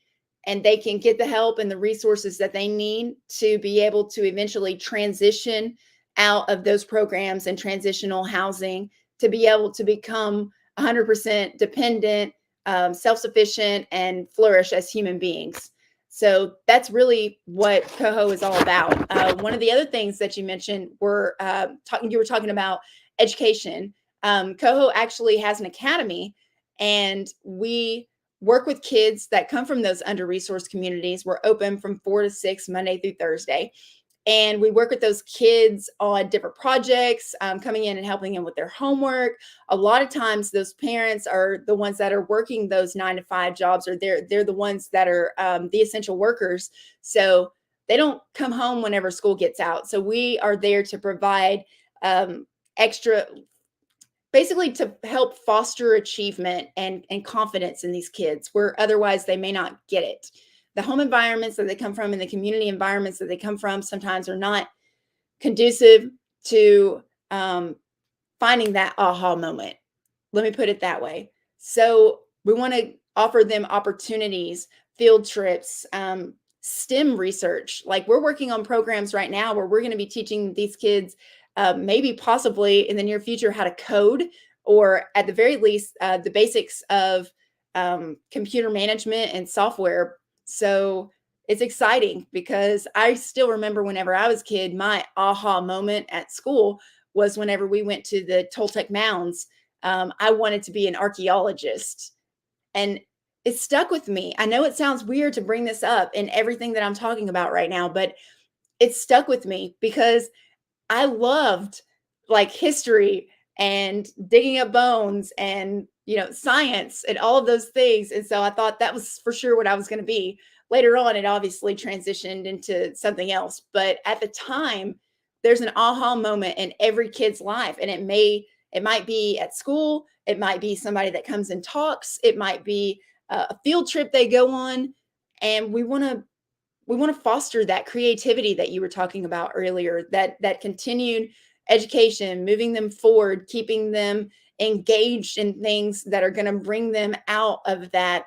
and they can get the help and the resources that they need to be able to eventually transition out of those programs and transitional housing, to be able to become 100% dependent, self-sufficient, and flourish as human beings. So that's really what Coho is all about. One of the other things that you mentioned were you were talking about education. Coho actually has an academy, and we work with kids that come from those under-resourced communities. We're open from 4 to 6, Monday through Thursday. And we work with those kids on different projects, coming in and helping them with their homework. A lot of times those parents are the ones that are working those 9 to 5 jobs, or they're the ones that are the essential workers. So they don't come home whenever school gets out. So we are there to provide extra, basically to help foster achievement and confidence in these kids where otherwise they may not get it. The home environments that they come from and the community environments that they come from sometimes are not conducive to finding that aha moment. Let me put it that way. So we want to offer them opportunities, field trips, STEM research. Like, we're working on programs right now where we're going to be teaching these kids, maybe possibly in the near future, how to code, or at the very least, the basics of computer management and software. So it's exciting, because I still remember whenever I was a kid, my aha moment at school was whenever we went to the Toltec Mounds. I wanted to be an archaeologist, and it stuck with me. I know it sounds weird to bring this up in everything that I'm talking about right now, but it stuck with me because I loved, like, history and digging up bones and, science and all of those things. And so I thought that was for sure what I was going to be. Later on, it obviously transitioned into something else. But at the time, there's an aha moment in every kid's life. And it might be at school, it might be somebody that comes and talks, it might be a field trip they go on. And we want to foster that creativity that you were talking about earlier, that continued education, moving them forward, keeping them engaged in things that are going to bring them out of that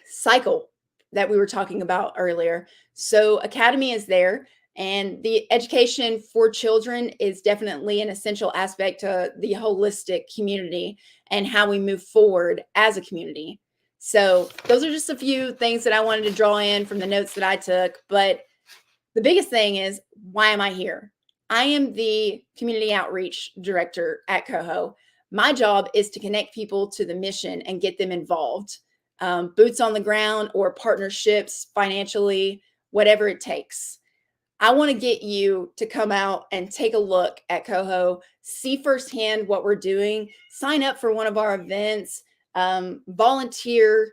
cycle that we were talking about earlier. So Academy is there, and the education for children is definitely an essential aspect to the holistic community and how we move forward as a community. So those are just a few things that I wanted to draw in from the notes that I took. But the biggest thing is, why am I here? I am the community outreach director at Coho. My job is to connect people to the mission and get them involved, boots on the ground or partnerships, financially, whatever it takes. I want to get you to come out and take a look at Coho, see firsthand what we're doing, sign up for one of our events, volunteer,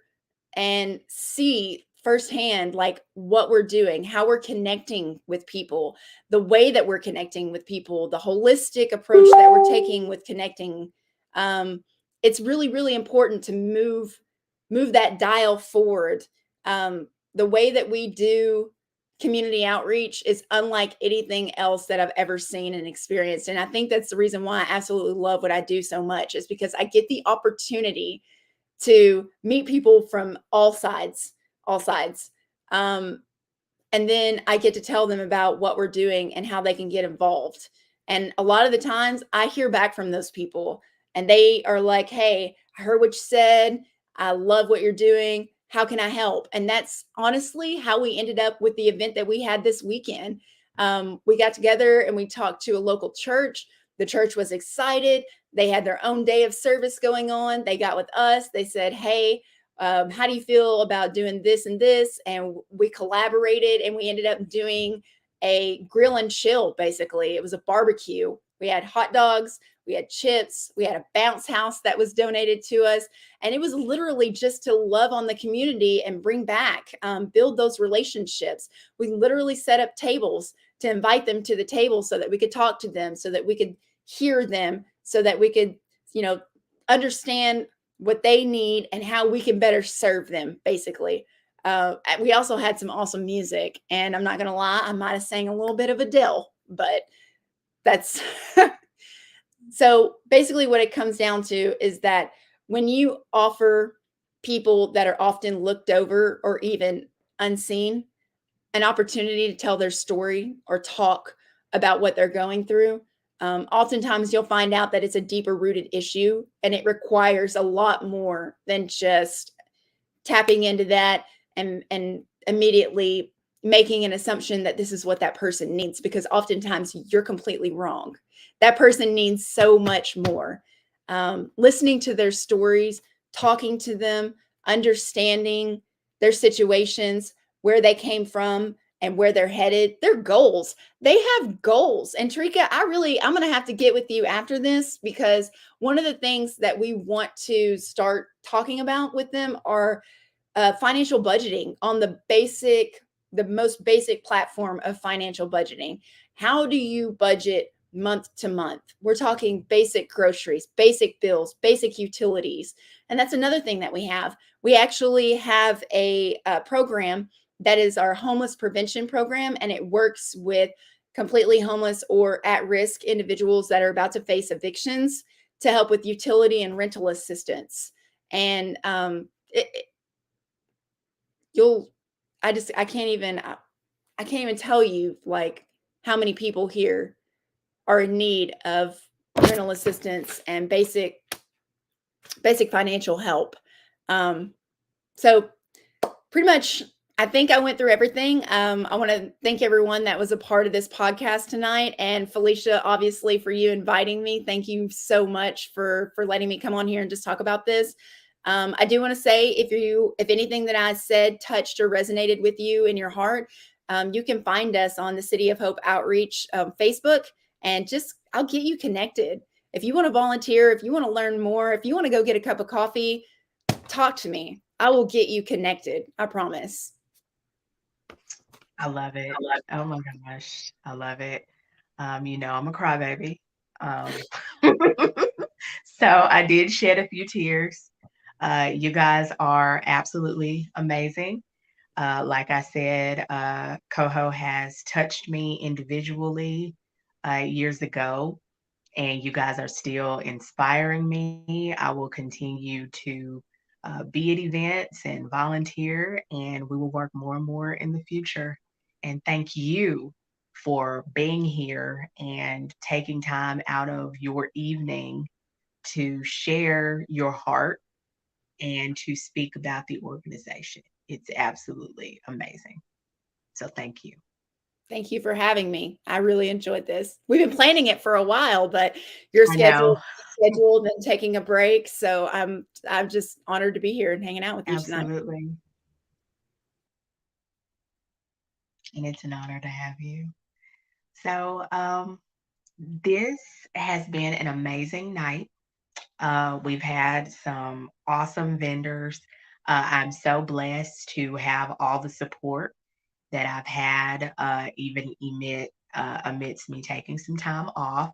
and see firsthand, like, what we're doing, how we're connecting with people, the way that we're connecting with people, the holistic approach that we're taking with connecting. It's really, really important to move that dial forward. The way that we do community outreach is unlike anything else that I've ever seen and experienced. And I think that's the reason why I absolutely love what I do so much, is because I get the opportunity to meet people from all sides, all sides. Um, And then I get to tell them about what we're doing and how they can get involved. And a lot of the times I hear back from those people and they are like, hey, I heard what you said. I love what you're doing. How can I help? And that's honestly how we ended up with the event that we had this weekend. We got together and we talked to a local church. The church was excited. They had their own day of service going on. They got with us. They said, hey, how do you feel about doing this and this? And we collaborated and we ended up doing a grill and chill. Basically, it was a barbecue. We had hot dogs, we had chips, we had a bounce house that was donated to us. And it was literally just to love on the community and bring back, build those relationships. We literally set up tables to invite them to the table so that we could talk to them, so that we could hear them, so that we could, understand what they need and how we can better serve them, basically. We also had some awesome music, and I'm not going to lie, I might have sang a little bit of Adele, but that's so basically what it comes down to is that when you offer people that are often looked over or even unseen an opportunity to tell their story or talk about what they're going through, oftentimes you'll find out that it's a deeper rooted issue and it requires a lot more than just tapping into that and immediately making an assumption that this is what that person needs, because oftentimes you're completely wrong. That person needs so much more. Listening to their stories, talking to them, understanding their situations, where they came from and where they're headed, their goals. They have goals. And Tarika, I'm going to have to get with you after this, because one of the things that we want to start talking about with them are financial budgeting on the most basic platform of financial budgeting. How do you budget month to month? We're talking basic groceries, basic bills, basic utilities. And that's another thing that we have. We actually have a program that is our homeless prevention program, and it works with completely homeless or at risk individuals that are about to face evictions to help with utility and rental assistance. And you'll I can't even tell you like how many people here are in need of rental assistance and basic financial help. So pretty much, I think I went through everything. I want to thank everyone that was a part of this podcast tonight, and Felicia, obviously, for you inviting me. Thank you so much for letting me come on here and just talk about this. I do want to say, if anything that I said touched or resonated with you in your heart, you can find us on the City of Hope Outreach Facebook, and I'll get you connected. If you want to volunteer, if you want to learn more, if you want to go get a cup of coffee, talk to me. I will get you connected. I promise. I love it. Oh my gosh, I love it. I'm a crybaby. Um, so I did shed a few tears. You guys are absolutely amazing. Like I said, Coho has touched me individually years ago, and you guys are still inspiring me. I will continue to be at events and volunteer, and we will work more and more in the future. And thank you for being here and taking time out of your evening to share your heart and to speak about the organization. It's absolutely amazing. So thank you. Thank you for having me. I really enjoyed this. We've been planning it for a while, but your I know. scheduled and taking a break. So I'm just honored to be here and hanging out with you tonight. Absolutely. And it's an honor to have you. So, this has been an amazing night. We've had some awesome vendors. I'm so blessed to have all the support that I've had, even amidst me taking some time off.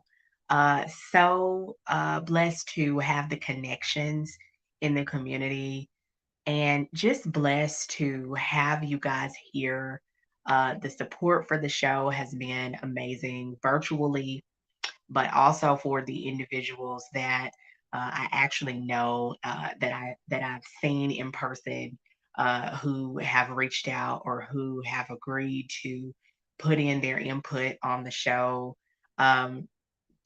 So blessed to have the connections in the community, and just blessed to have you guys here. The support for the show has been amazing virtually, but also for the individuals that I actually know, that I've seen in person. who have reached out or who have agreed to put in their input on the show. Um,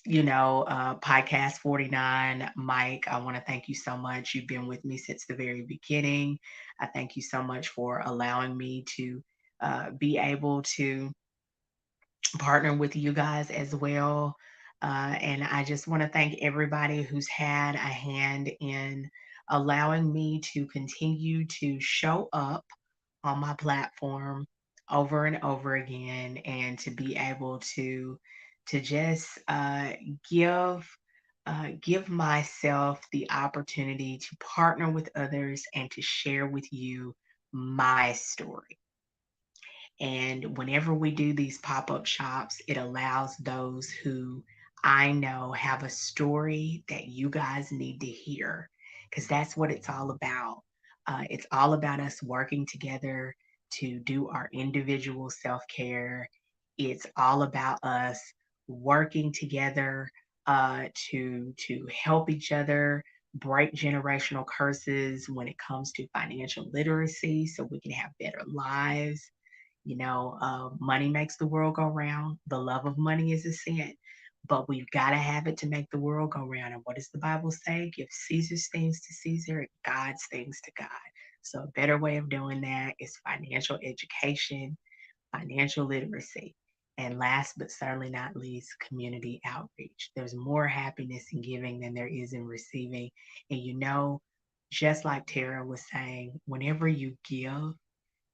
Podcast 49, Mike, I want to thank you so much. You've been with me since the very beginning. I thank you so much for allowing me to be able to partner with you guys as well. And I just want to thank everybody who's had a hand in allowing me to continue to show up on my platform over and over again, and to be able to just give give myself the opportunity to partner with others and to share with you my story. And whenever we do these pop up shops, it allows those who I know have a story that you guys need to hear, because that's what it's all about. It's all about us working together to do our individual self care. It's all about us working together to help each other break generational curses when it comes to financial literacy, so we can have better lives. Money makes the world go round. The love of money is a sin, but we've got to have it to make the world go round. And what does the Bible say? Give Caesar's things to Caesar and God's things to God. So, a better way of doing that is financial education, financial literacy. And last but certainly not least, community outreach. There's more happiness in giving than there is in receiving. And just like Tara was saying, whenever you give,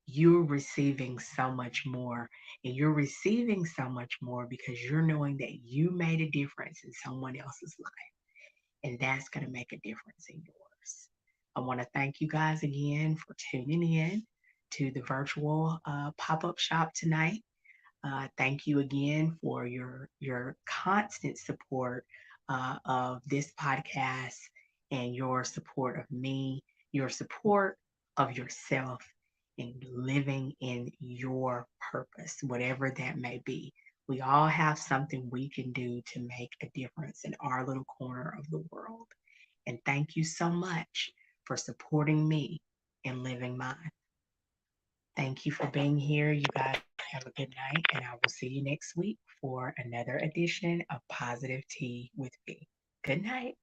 you're receiving so much more. And you're receiving so much more because you're knowing that you made a difference in someone else's life. And that's going to make a difference in yours. I want to thank you guys again for tuning in to the virtual pop up shop tonight. Thank you again for your constant support of this podcast, and your support of me, your support of yourself, and living in your purpose, whatever that may be. We all have something we can do to make a difference in our little corner of the world. And thank you so much for supporting me in living mine. Thank you for being here. You guys have a good night, and I will see you next week for another edition of Positive Tea with me. Good night.